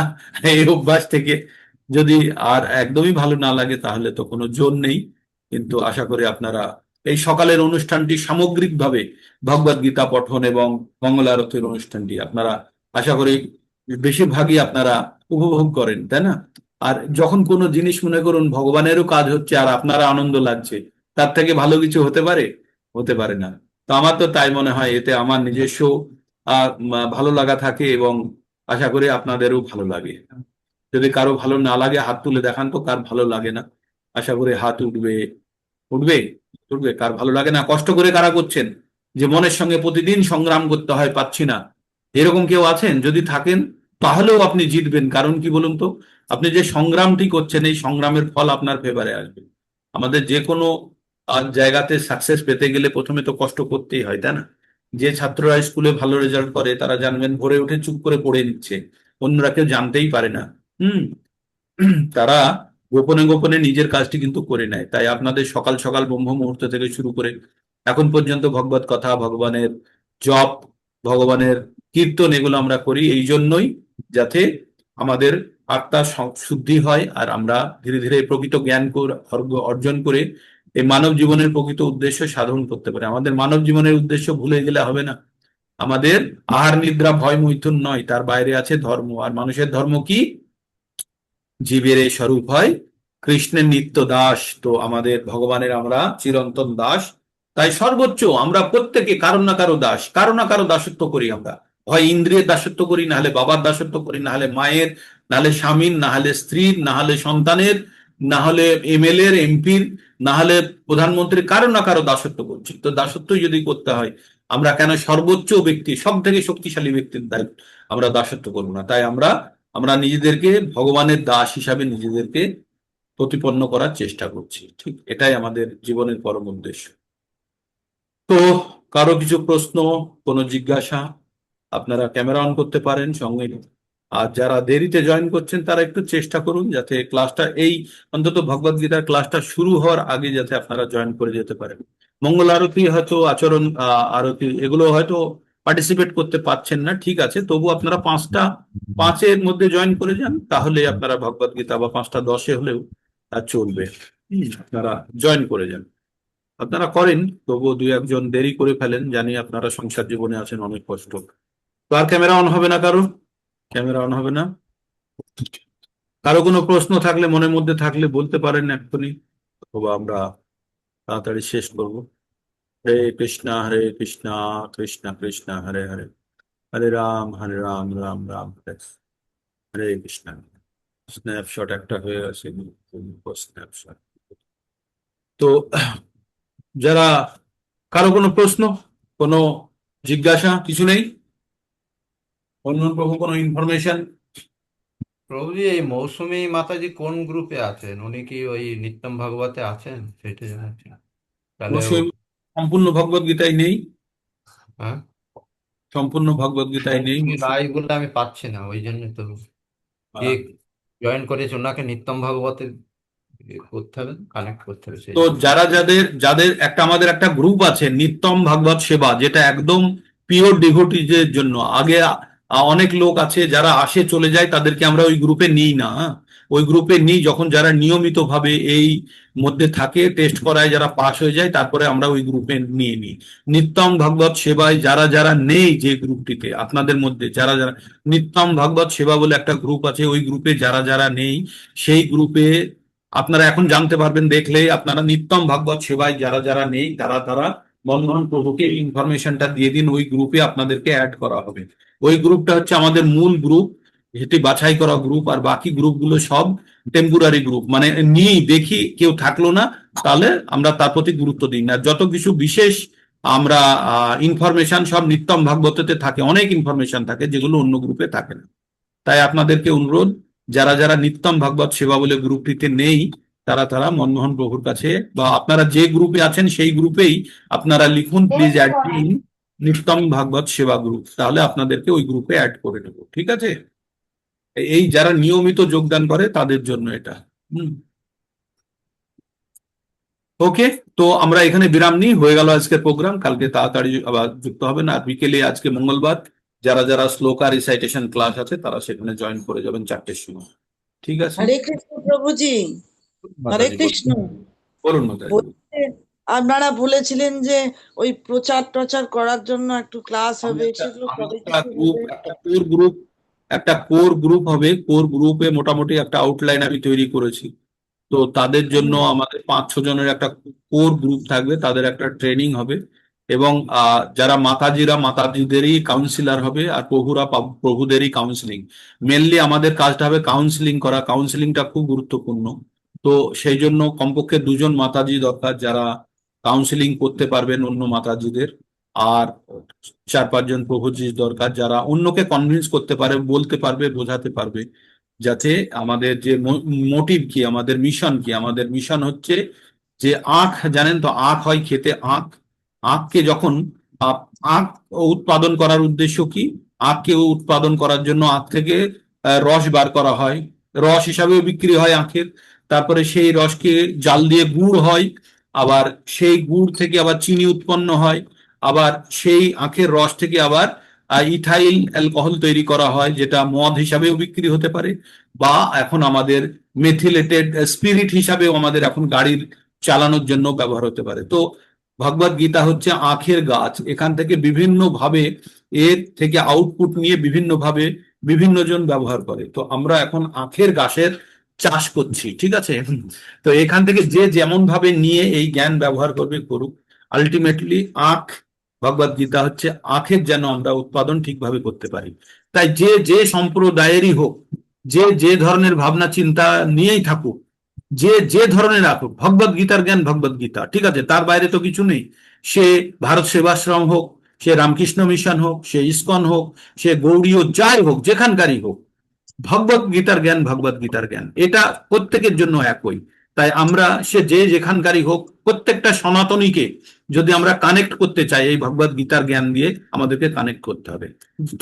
এই অভ্যাস থেকে। যদি আর একদমই ভালো না লাগে তাহলে তো কোনো জোর নেই, কিন্তু আশা করি আপনারা এই সকালের অনুষ্ঠানটি সামগ্রিকভাবে ভগবদ গীতা পঠন এবং মঙ্গল আরতির অনুষ্ঠানটি আপনারা আশা করি বেশিরভাগই আপনারা উপভোগ করেন, তাই না? আর যখন কোনো জিনিস মনে করুন ভগবানেরও কাজ হচ্ছে আর আপনারা আনন্দ লাগছে, তার থেকে ভালো কিছু হতে পারে? হতে পারে না। তো আমার তো তাই মনে হয়, এতে আমার নিজস্ব ভালো লাগা থাকে এবং আশা করি আপনাদেরও ভালো লাগে। যদি কারো ভালো না লাগে হাত তুলে দেখান তো কার ভালো লাগে না। আশা করি হাত উঠবে। উঠবে? উঠবে। কার ভালো লাগে না? কষ্ট করে কারা করছেন, যে মনের সঙ্গে প্রতিদিন সংগ্রাম করতে হয়, পাচ্ছি না, এরকম কেউ আছেন? যদি থাকেন তাহলেও আপনি জিতবেন। কারণ কি বলুন তো, আপনি যে সংগ্রামটি করছেন এই সংগ্রামের ফল আপনার ফেভারে আসবে। আমাদের যে কোনো জায়গাতে সাকসেস পেতে গেলে প্রথমে তো কষ্ট করতেই হয়, তাই না? যে ছাত্ররা স্কুলে ভালো রেজাল্ট করে তারা জানবেন ভোরে উঠে চুপ করে পড়ে নিচ্ছে, অন্যরা কেউ জানতেই পারে না। হুম। তারা গোপনে গোপনে নিজের কাজটি কিন্তু করে নেয়। তাই আপনাদের সকাল সকাল ব্রহ্ম মুহূর্ত থেকে শুরু করে এখন পর্যন্ত ভগবত কথা, ভগবানের জপ, ভগবানের কীর্তন, এগুলো আমরা করি এই জন্যই, যাতে আমাদের আত্মা শুদ্ধি হয় আর আমরা ধীরে ধীরে প্রকৃত জ্ঞান অর্জন করে এই মানব জীবনের প্রকৃত উদ্দেশ্য সাধন করতে পারি। আমাদের মানব জীবনের উদ্দেশ্য ভুলে গেলে হবে না। আমাদের আহার নিদ্রা ভয় মৈথুন নয়, তার বাইরে আছে ধর্ম। আর মানুষের ধর্ম কি? জীবের এই স্বরূপ হয় কৃষ্ণের নিত্য দাস। তো আমাদের ভগবানের আমরা চিরন্তন দাস। তাই সর্বোচ্চ আমরা প্রত্যেকে কারো না কারো দাস, কারো না কারো দাসত্ব করি আমরা। হয় ইন্দ্রিয়ের দাসত্ব করি, না হলে বাবার দাসত্ব করি, না হলে মায়ের, না হলে স্বামীর, না হলে স্ত্রীর, না হলে সন্তানের, না হলে এমএলএ এর, এমপির, না হলে প্রধানমন্ত্রী, কারো না কারো দাসত্ব করছি। তো দাসত্ব যদি করতে হয়, আমরা কেন সর্বোচ্চ ব্যক্তি, সব থেকে শক্তিশালী ব্যক্তির দায়িত্ব আমরা দাসত্ব করবো না? তাই আমরা আমরা নিজেদেরকে ভগবানের দাস হিসাবে নিজেদেরকে প্রতিপন্ন করার চেষ্টা করছি। ঠিক এটাই আমাদের জীবনের পরম উদ্দেশ্য। তো কারো কিছু প্রশ্ন, কোনো জিজ্ঞাসা, আপনারা ক্যামেরা অন করতে পারেন সঙ্গে। আর যারা দেরিতে জয়েন করছেন তারা একটু চেষ্টা করুন যাতে ক্লাসটা এই অন্তত ভগবদ গীতার ক্লাসটা শুরু হওয়ার আগে যাতে আপনারা জয়েন করে যেতে পারেন। মঙ্গল আরতি হয়তো, আচরণ আরতি, এগুলো হয়তো পার্টিসিপেট করতে পারছেন না, ঠিক আছে, তবু আপনারা 5টা 5-এর মধ্যে জয়েন করে যান, তাহলে আপনারা ভগবদ গীতা, বা 5টা 10-এ হলেও চলবে। আপনারা জয়েন করে যান। আপনারা করেন, তবুও 2-1 জন দেরি করে ফেলেন, জানি আপনারা সংসার জীবনে আছেন, অনেক কষ্ট। তো আর ক্যামেরা অন হবে না কারো? ক্যামেরা অন হবে না? কারো কোনো প্রশ্ন থাকলে, মনের মধ্যে থাকলে বলতে পারেন এক্ষুনি, অথবা আমরা তাড়াতাড়ি শেষ করব। হরে কৃষ্ণ কৃষ্ণ কৃষ্ণ হরে হরে, হরে রাম রাম রাম হরে হরে কৃষ্ণ। স্ন্যাপশট একটা হয়ে গেছে, স্ন্যাপশট। তো যারা, কারো কোনো প্রশ্ন, কোনো জিজ্ঞাসা কিছু নেই? অন্য প্রভু কোনো ইনফরমেশন? প্রভুজি, এই মৌসুমী মাতাজি কোন গ্রুপে আছেন? উনি কি ওই নিত্যম ভাগবতে আছেন? সেটা জানাচ্ছি। তাহলে ও, অবশ্যই সম্পূর্ণ ভগবদ গীতায় নেই, হ্যাঁ, সম্পূর্ণ ভগবদ গীতায় নেই মৌসুমী মসুর। রায় বলে আমি পাচ্ছি না, ওই জন্য তো কে আহ, জয়েন করেছে ওনাকে নিত্যম ভাগবতে করতে হবে, কানেক্ট করতে হবে, সেই তো জন্য। যারা যাদের যাদের একটা আমাদের একটা গ্রুপ আছে নিত্যম ভাগবত সেবা, যেটা একদম পিওর ডিভোটিজের জন্য। আগে অনেক লোক আছে যারা আসে চলে যায়, তাদেরকে আমরা ওই গ্রুপে নিই না, হ্যাঁ? ওই গ্রুপে নিই যখন যারা নিয়মিত ভাবে এই মধ্যে থাকে, টেস্ট করায়, যারা পাস হয়ে যায়, তারপরে আমরা ওই গ্রুপে নিয়ে নিই। নিত্যম ভাগবত সেবায় যারা যারা নেই, যে গ্রুপটিতে আপনাদের মধ্যে যারা যারা নিত্যম ভাগবত সেবা বলে একটা গ্রুপ আছে, ওই গ্রুপে যারা যারা নেই, সেই গ্রুপে আপনারা এখন জানতে পারবেন দেখলে। আপনারা নিত্যম ভাগবত সেবায় যারা যারা নেই, তারা তারা বন্ধন প্রভুকে ইনফরমেশনটা দিয়ে দিন, ওই গ্রুপে আপনাদেরকে অ্যাড করা হবে। ওই গ্রুপটা হচ্ছে আমাদের মূল গ্রুপ, এটি বাছাই করা গ্রুপ। আর বাকি গ্রুপগুলো সব টেম্পোরারি গ্রুপ, মানে নিই দেখি কেউ থাকলো না, তাহলে আমরা তার প্রতি গুরুত্ব দিই না। যত কিছু বিশেষ আমরা ইনফরমেশন সব নিত্যম ভাগবততে থাকে, অনেক ইনফরমেশন থাকে যেগুলো অন্য গ্রুপে থাকে না। তাই আপনাদেরকে অনুরোধ, যারা যারা নিত্যম ভাগবত সেবা বলে গ্রুপটিতে নেই, তারা তারা মনমোহন প্রভুর কাছে, বা আপনারা যে গ্রুপে আছেন সেই গ্রুপেই আপনারা লিখুন, প্লিজ অ্যাড মি ইন নিত্যম ভাগবত সেবা গ্রুপ, তাহলে আপনাদেরকে ওই গ্রুপে অ্যাড করে নেব, ঠিক আছে? এই যারা নিয়মিত যোগদান করে তাদের জন্য এটা। হুম। ওকে, তো আমরা এখানে বিরাম নিই, হয়ে গেল আজকের প্রোগ্রাম। কালকে তাড়াতাড়ি আবার যুক্ত হবেন। আর বিকেলে আজকে মঙ্গলবার, যারা যারা শ্লোকা রিসাইটেশন ক্লাস আছে তারা সেখানে জয়েন করে যাবেন 4টের সময়, ঠিক আছে? হরে কৃষ্ণ প্রভুজি। হরে মাতাজি বলুন। কৃষ্ণ। বলুন মাতাজি বলুন। বলছে আপনারা বলেছিলেন যে ওই প্রচার টচার করার জন্য একটু ক্লাস আমি হবে, একটা সেগুলো আমি কবে একটা থেকে গ্রুপ, হবে? একটা কোর গ্রুপ হবে। কোর গ্রুপে মোটামুটি একটা আউটলাইন আমি তৈরি করেছি। তো তাদের জন্য হুম, আমাদের 5-6 জনের একটা কোর গ্রুপ থাকবে, তাদের একটা ট্রেনিং হবে। এবং যারা মাতাজিরা মাতাজিদেরই কাউন্সিলর হবে, আর প্রভুরা প্রভুদেরই কাউন্সিলিং। মেনলি আমাদের কাজটা হবে কাউন্সিলিং করা, কাউন্সিলিংটা খুব গুরুত্বপূর্ণ। তো সেই জন্য কমপক্ষে 2জন মাতাজি দরকার, যারা কাউন্সিলিং করতে পারবেন অন্য মাতাজিদের। আর 4-5জন প্রভুজি দরকার, যারা অন্যকে কনভিন্স করতে পারে, বলতে পারবে, বোঝাতে পারবে, যাতে আমাদের যে মোটিভ কি, আমাদের মিশন কি। আমাদের মিশন হচ্ছে যে আখ, জানেন তো আখ হয় খেতে, আখ। আখকে যখন আ- আখ উৎপাদন করার উদ্দেশ্য কি? আখকে উৎপাদন করার জন্য আখ থেকে রস বার করা হয়, রস হিসাবেও বিক্রি হয় আখের। তারপরে সেই রসকে জাল দিয়ে গুড় হয়, আবার সেই গুড় থেকে আবার চিনি উৎপন্ন হয়, আবার সেই আখের রস থেকে আবার ইথাইল অ্যালকোহল তৈরি করা হয়, যেটা মদ হিসাবেও বিক্রি হতে পারে, বা এখন আমাদের মেথিলেটেড স্পিরিট হিসাবেও আমাদের এখন গাড়ির চালানোর জন্য ব্যবহার হতে পারে। তো ভগবদ গীতা হচ্ছে আখের গাছ, এখান থেকে বিভিন্ন ভাবে এর থেকে আউটপুট নিয়ে বিভিন্ন ভাবে বিভিন্ন জন ব্যবহার করে। তো আমরা এখন আখের গাছের চাষ করছি, ঠিক আছে? তো এখান থেকে যে যেমন ভাবে নিয়ে এই জ্ঞান ব্যবহার করবে করুক। আলটিমেটলি আখ, ভগবদ গীতা হচ্ছে আখের যেন আমরা উৎপাদন ঠিকভাবে করতে পারি। তাই যে যে সম্প্রদায়েরই হোক, যে যে ধরনের ভাবনা চিন্তা নিয়েই থাকুক, যে যে ধরনের রাখুক, ভগবদ গীতার জ্ঞান ভগবদ গীতা, ঠিক আছে? তার বাইরে তো কিছু নেই। সে ভারত সেবাশ্রম হোক, সে রামকৃষ্ণ মিশন হোক, সে ইসকন হোক, সে গৌড়ীয় যাই হোক, যেখানকারই হোক, ভগবত গীতার জ্ঞান ভগবত গীতার জ্ঞান, এটা প্রত্যেকের জন্য একই। তাই আমরা সে যে যেখানকারই হোক, প্রত্যেকটা সনাতনীকে যদি আমরা কানেক্ট করতে চাই এই ভগবত গীতার জ্ঞান দিয়ে, আমাদেরকে কানেক্ট করতে হবে।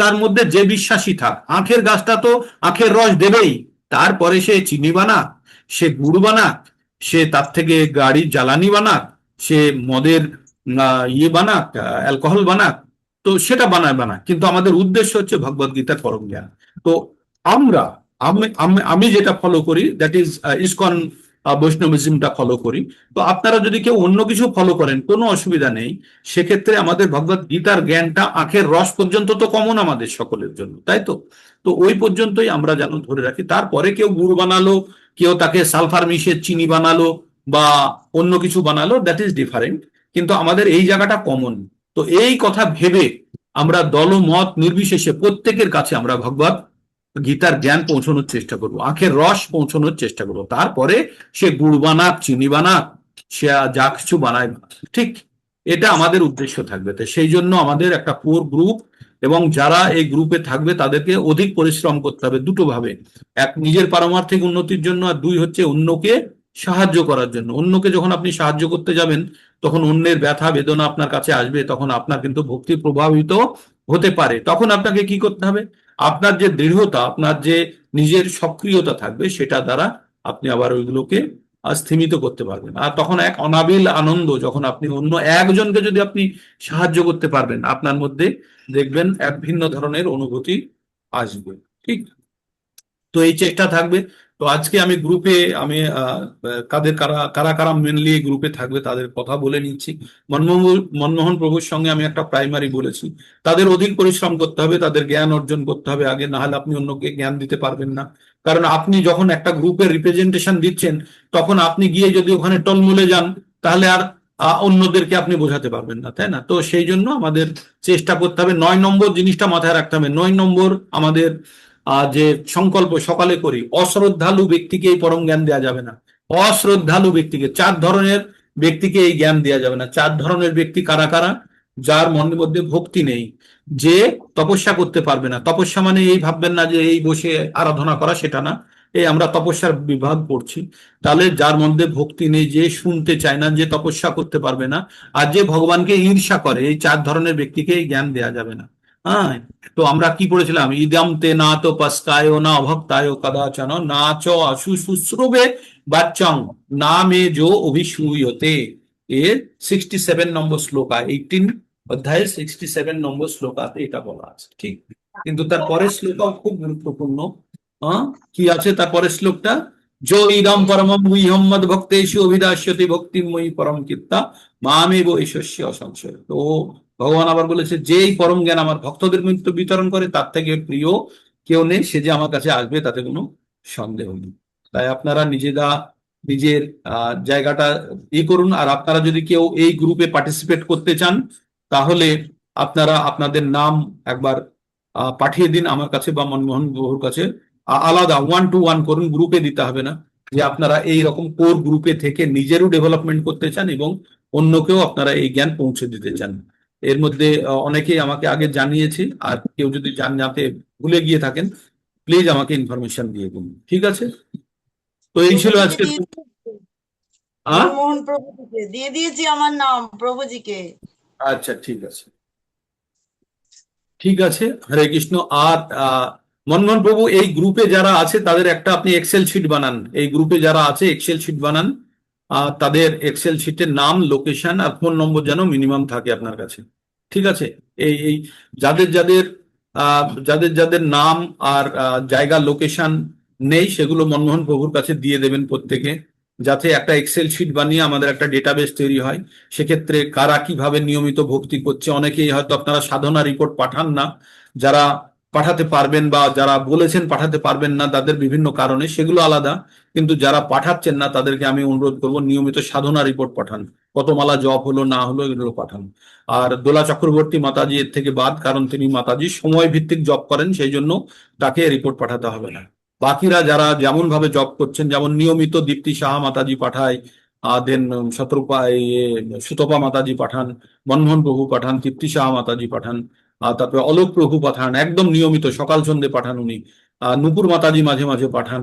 তার মধ্যে যে বিশ্বাসী থাক, আখের গাছটা তো আখের রস দেবেই, তারপরে সে চিনি বানাক, সে গুড় বানাক, সে তার থেকে গাড়ির জ্বালানি বানাক, সে মদের ইয়ে বানাক, অ্যালকোহল বানাক, তো সেটা বানায় বানাক, কিন্তু আমাদের উদ্দেশ্য হচ্ছে ভগবত গীতার পরম জ্ঞান। তো আমরা আমি আমি আমি যেটা ফলো করি, দ্যাট ইজ ইসকন বৈষ্ণবিজমটা ফলো করি। তো আপনারা যদি কেউ অন্য কিছু ফলো করেন, কোনো অসুবিধা নেই। সেক্ষেত্রে আমাদের ভগবত গীতার জ্ঞানটা আখের রস পর্যন্ত তো কমন আমাদের সকলের জন্য, তাই তো? তো ওই পর্যন্তই আমরা যেন ধরে রাখি। তারপরে কেউ গুড় বানালো, কেউ তাকে সালফার মিশিয়ে চিনি বানালো, বা অন্য কিছু বানালো, দ্যাট ইজ ডিফারেন্ট। কিন্তু আমাদের এই জায়গাটা কমন। তো এই কথা ভেবে আমরা দলমত নির্বিশেষে প্রত্যেকের কাছে আমরা ভগবত গীতার জ্ঞান পৌঁছানোর চেষ্টা করব, আখের রস পৌঁছানোর চেষ্টা করব। তারপরে সে গুড় বানাক, চিনি বানাক, সে যা কিছু বানায়, ঠিক? এটা আমাদের উদ্দেশ্য থাকবে। তো সেই জন্য আমাদের একটা কোর গ্রুপ এবং যারা এই গ্রুপে থাকবে তাদেরকে অধিক পরিশ্রম করতে হবে দুটো ভাবে। এক, নিজের পারমার্থিক উন্নতির জন্য, আর দুই হচ্ছে অন্যকে সাহায্য করার জন্য। অন্যকে যখন আপনি সাহায্য করতে যাবেন তখন অন্যের ব্যথা বেদনা আপনার কাছে আসবে, তখন আপনার কিন্তু ভক্তি প্রভাবিত হতে পারে। তখন আপনাকে কি করতে হবে? আপনার যে দৃঢ়তা, আপনার যে নিজের সক্রিয়তা থাকবে, সেটা দ্বারা আপনি আবার ওইগুলোকে স্থিমিত করতে পারবেন। আর তখন এক অনাবিল আনন্দ, যখন আপনি অন্য একজনকে যদি আপনি সাহায্য করতে পারবেন, আপনার মধ্যে দেখবেন এক ভিন্ন ধরনের অনুভূতি আসবে। ঠিক? তো এই চেষ্টা থাকবে। তো আজকে আমি গ্রুপে আমি কাদের কারা কারা কারা মেনলি গ্রুপে থাকবে তাদের কথা বলে নিচ্ছি। মনমোহন প্রভুর সঙ্গে আমি একটা প্রাইমারি বলেছি, তাদের অধিক পরিশ্রম করতে হবে, তাদের জ্ঞান অর্জন করতে হবে আগে, না হলে আপনি অন্যকে জ্ঞান দিতে পারবেন না। কারণ আপনি যখন একটা গ্রুপের রিপ্রেজেন্টেশন দিচ্ছেন, তখন আপনি গিয়ে যদি ওখানে টলমলে যান, তাহলে আর অন্যদেরকে আপনি বোঝাতে পারবেন না, তাই না? তো সেই জন্য আমাদের চেষ্টা করতে হবে। 9 নম্বর জিনিসটা মাথায় রাখতে হবে। 9 নম্বর আমাদের যে সংকল্প সকালে করি, অশ্রদ্ধালু ব্যক্তিকে এই পরম জ্ঞান দেওয়া যাবে না। অশ্রদ্ধালু ব্যক্তিকে, 4 ধরনের ব্যক্তিকে এই জ্ঞান দেওয়া যাবে না। 4 ধরনের ব্যক্তি কারা কারা? যার মনের মধ্যে ভক্তি নেই, যে তপস্যা করতে পারবে না। তপস্যা মানে এই ভাববেন না যে এই বসে আরাধনা করা, সেটা না। এই আমরা তপস্যার বিভাগ পড়ছি। তাহলে যার মধ্যে ভক্তি নেই, যে শুনতে চায় না, যে তপস্যা করতে পারবে না, আর যে ভগবানকে ঈর্ষা করে, এই 4 ধরনের ব্যক্তিকে এই জ্ঞান দেওয়া যাবে না। হ্যাঁ, তো আমরা কি পড়েছিলাম? ইদম তে না তো পস্কায় না অভক্তায় কদাচন না চ শুশ্রুবে বাচ্চং না মে যো অভিসূয়তে। এর 67 নম্বর শ্লোকা, 18 অধ্যায়ের 67 নম্বর শ্লোকাতে এটা বলা আছে। ঠিক, কিন্তু তার পরের শ্লোকও খুব গুরুত্বপূর্ণ। কি আছে তার পরের শ্লোকটা? যো ইদম পরমম গুহ্যম মদ ভক্তেষু অভিদাস্যতি ভক্তিময়ী পরম কীর্তা মামেব ঈশস্য অসংশয়। তো ভগবান আবার বলেছে, যে এই পরম জ্ঞান আমার ভক্তদের মধ্যে বিতরণ করে, তার থেকে প্রিয় কেউ নেই, সে যে আমার কাছে আসবে তাতে কোনো সন্দেহ নেই। তাই আপনারা নিজেরা নিজের জায়গাটা করুন। আর আপনারা যদি কেউ এই গ্রুপে পার্টিসিপেট করতে চান, তাহলে আপনারা আপনাদের নাম একবার পাঠিয়ে দিন আমার কাছে বা মনমোহন বাবুর কাছে। আলাদা 1-to-1 করুন, গ্রুপে দিতে হবে না। যে আপনারা এই রকম কোর গ্রুপে থেকে নিজেরও ডেভেলপমেন্ট করতে চান এবং অন্যকেও আপনারা এই জ্ঞান পৌঁছে দিতে চান। এর মধ্যে অনেকেই আমাকে আগে জানিয়েছে, আর কেউ যদি জানতে ভুলে গিয়ে থাকেন, প্লিজ আমাকে ইনফরমেশন দিয়ে দিন। ঠিক আছে? তো এই ছিল প্রভুজিকে আজকে। দিয়ে আহ মনমোহন প্রভুজিকে দিয়ে দিয়েছি আমার নাম, প্রভুজিকে। আচ্ছা, ঠিক আছে, ঠিক আছে। হরে কৃষ্ণ। আর মনমোহন প্রভু, এই গ্রুপে যারা আছে তাদের একটা আপনি এক্সেল শিট বানান। এই গ্রুপে যারা আছে এক্সেল শিট বানান। তাদের এক্সেল শিটের নাম, লোকেশন আর ফোন নম্বর যেন মিনিমাম থাকে আপনার কাছে। ঠিক আছে? এই এই যাদের যাদের যাদের যাদের নাম আর জায়গা লোকেশন নেই, সেগুলো মনমোহন প্রভুর কাছে দিয়ে দেবেন প্রত্যেকে, যাতে একটা এক্সেল শিট বানিয়ে আমাদের একটা ডেটাবেস তৈরি হয়। সেক্ষেত্রে কারা কিভাবে নিয়মিত ভক্তি করছে, অনেকেই হয়তো আপনারা সাধনা রিপোর্ট পাঠান না, যারা পাঠাতে পারবেন বা যারা বলেছেন পাঠাতে পারবেন না তাদের বিভিন্ন কারণে, সেগুলো আলাদা। কিন্তু যারা পাঠাচ্ছেন না তাদেরকে আমি অনুরোধ করবো নিয়মিত সাধনা রিপোর্ট পাঠান, কত মালা জপ হলো না হলো এগুলো পাঠান। আর দোলা চক্রবর্তী মাতাজি এর থেকে বাদ, কারণ তিনি মাতাজি সময় ভিত্তিক জপ করেন, সেই জন্য তাকে রিপোর্ট পাঠাতে হবে না। বাকিরা যারা যেমন ভাবে জব করছেন, যেমন নিয়মিত দীপ্তি সাহা মাতাজি পাঠায়, দেন শতরূপা সুতপা মাতাজি পাঠান, মনমোহন প্রভু পাঠান, তৃপ্তি সাহা মাতাজি পাঠান, তারপরে অলোক প্রভু পাঠান, একদম নিয়মিত সকাল সন্ধ্যে পাঠান উনি। নুপুর মাতাজি মাঝে মাঝে পাঠান।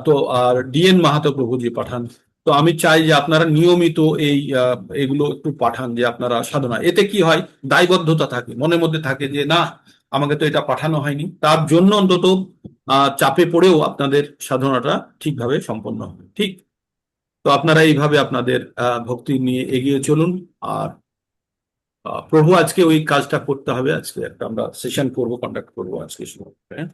তো আর ডিএন মাহাতো প্রভুজি পাঠান। তো আমি চাই যে আপনারা নিয়মিত এগুলো একটু পাঠান, যে আপনারা সাধনা, এতে কি হয়, দায়বদ্ধতা থাকে মনের মধ্যে, থাকে যে না আমাকে তো এটা পাঠানো হয়নি। তার জন্য অন্তত চাপে পড়েও আপনাদের সাধনাটা ঠিকভাবে সম্পন্ন হবে। ঠিক? তো আপনারা এইভাবে আপনাদের ভক্তি নিয়ে এগিয়ে চলুন। আর প্রভু আজকে ওই কাজটা করতে হবে। আজকে একটা আমরা সেশন করবো, কন্ডাক্ট করবো আজকে শুরু। হ্যাঁ,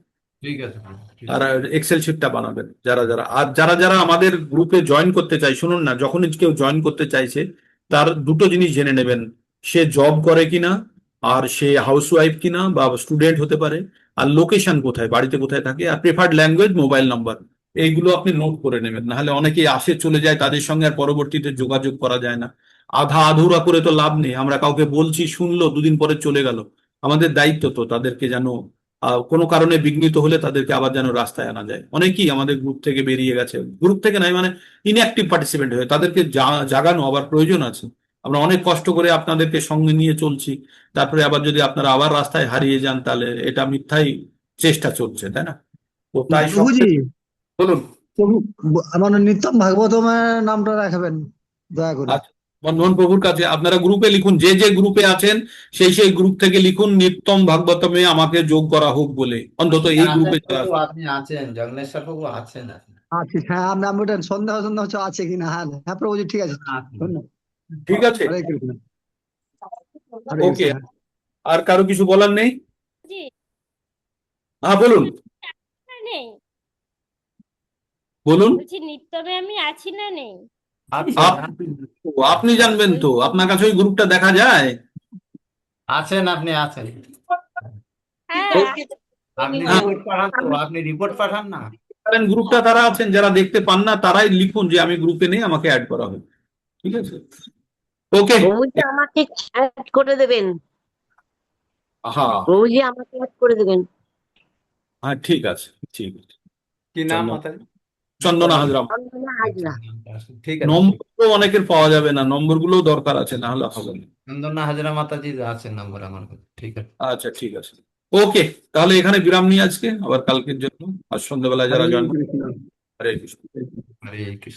ঠিক আছে, ঠিক আর আছে। এক্সেল শিটটা বানাবেন যারা যারা, আর যারা যারা আমাদের গ্রুপে জয়েন করতে চাই, শুনুন না, যখনই কেউ জয়েন করতে চাইছে তার দুটো জিনিস জেনে নেবেন: সে জব করে কিনা, আর সে হাউসওয়াইফ কিনা বা স্টুডেন্ট হতে পারে, আর লোকেশন কোথায়, বাড়িতে কোথায় থাকে, আর প্রেফার্ড ল্যাঙ্গুয়েজ, মোবাইল নাম্বার, এইগুলো আপনি নোট করে নেবেন। নাহলে অনেকেই আসে চলে যায়, তাদের সঙ্গে আর পরবর্তীতে যোগাযোগ করা যায় না। আধা আধুরা করে তো লাভ নেই। আমরা কাউকে বলছি, শুনলো, দুদিন পরে চলে গেল। আমাদের দায়িত্ব তো তাদেরকে যেন কোনো কারণে বিঘ্নিত হলে তাদেরকে আবার যেন রাস্তায় আনা যায়। অনেকেই আমাদের গ্রুপ থেকে বেরিয়ে গেছে, গ্রুপ থেকে নাই মানে ইনঅ্যাক্টিভ পার্টিসিপেন্ট হয়ে, তাদেরকে জাগানো আবার প্রয়োজন আছে। আমরা অনেক কষ্ট করে আপনাদেরকে সঙ্গে নিয়ে চলছি, তারপরে আবার যদি আপনারা আবার রাস্তায় হারিয়ে যান তাহলে এটা মিথ্যাই চেষ্টা চলছে, তাই না? তো তাই প্রভুজি, বলুন। প্রভু, আমার নিত্যম ভাগবতমের নামটা রাখবেন দয়া করে। আচ্ছা, বন্ধন প্রভুর কাছে আপনারা গ্রুপে লিখুন, যে যে গ্রুপে আছেন সেই সেই গ্রুপ থেকে লিখুন নিত্যম ভাগবতমে আমাকে যোগ করা হোক বলে, অন্তত এই গ্রুপে যারা প্রভু আছেন। আপনি আছেন, জগন্নেশ্বর প্রভু আছেন আপনি। আচ্ছা, হ্যাঁ, আমি ওটা সন্দেহ সন্দেহ হচ্ছে আছে কিনা। হ্যাঁ হ্যাঁ প্রভুজি, ঠিক আছে, আছেন। ধন্যবাদ। ঠিক আছে, হরে কৃষ্ণ, হরে ওকে। কৃষ্ণ। আর কারো কিছু বলার নেই? জি, হ্যাঁ বলুন, নেই, বলুন। বলছি নিত্যমে আমি আছি না নেই? আপনি জানবেন তো, আপনার কাছে ওই গ্রুপটা দেখা যায়? আছেন, আপনি আছেন। হ্যাঁ, আপনি হ্যাঁ। রিপোর্ট পাঠান তো, আপনি রিপোর্ট পাঠান না। গ্রুপটা তারা আছেন যারা দেখতে পান না, তারাই লিখুন যে আমি গ্রুপে নেই, আমাকে অ্যাড করা হবে। ঠিক আছে, ওকে। প্রভুজি আমাকে অ্যাড করে দেবেন, হ্যাঁ প্রভুজি আমাকে অ্যাড করে দেবেন। হ্যাঁ, ঠিক আছে, ঠিক আছে। কি নাম চন্দন- মাতাজি? চন্দনা হাজরা। চন্দনা হাজরা। ঠিক আছে, নম্বর অনেকের পাওয়া যাবে না, নম্বরগুলো দরকার আছে, না হলে হবে না। চন্দনা হাজরা মাতাজি আছে নাম্বার আমার কাছে, ঠিক আছে। আচ্ছা, ঠিক আছে, ওকে। তাহলে এখানে বিরাম নিয়ে আজকে, আবার কালকের জন্য। আর সন্ধ্যাবেলায় যারা হরে জয়েন, কৃষ্ণ। হরে কৃষ্ণ। হরে কৃষ্ণ।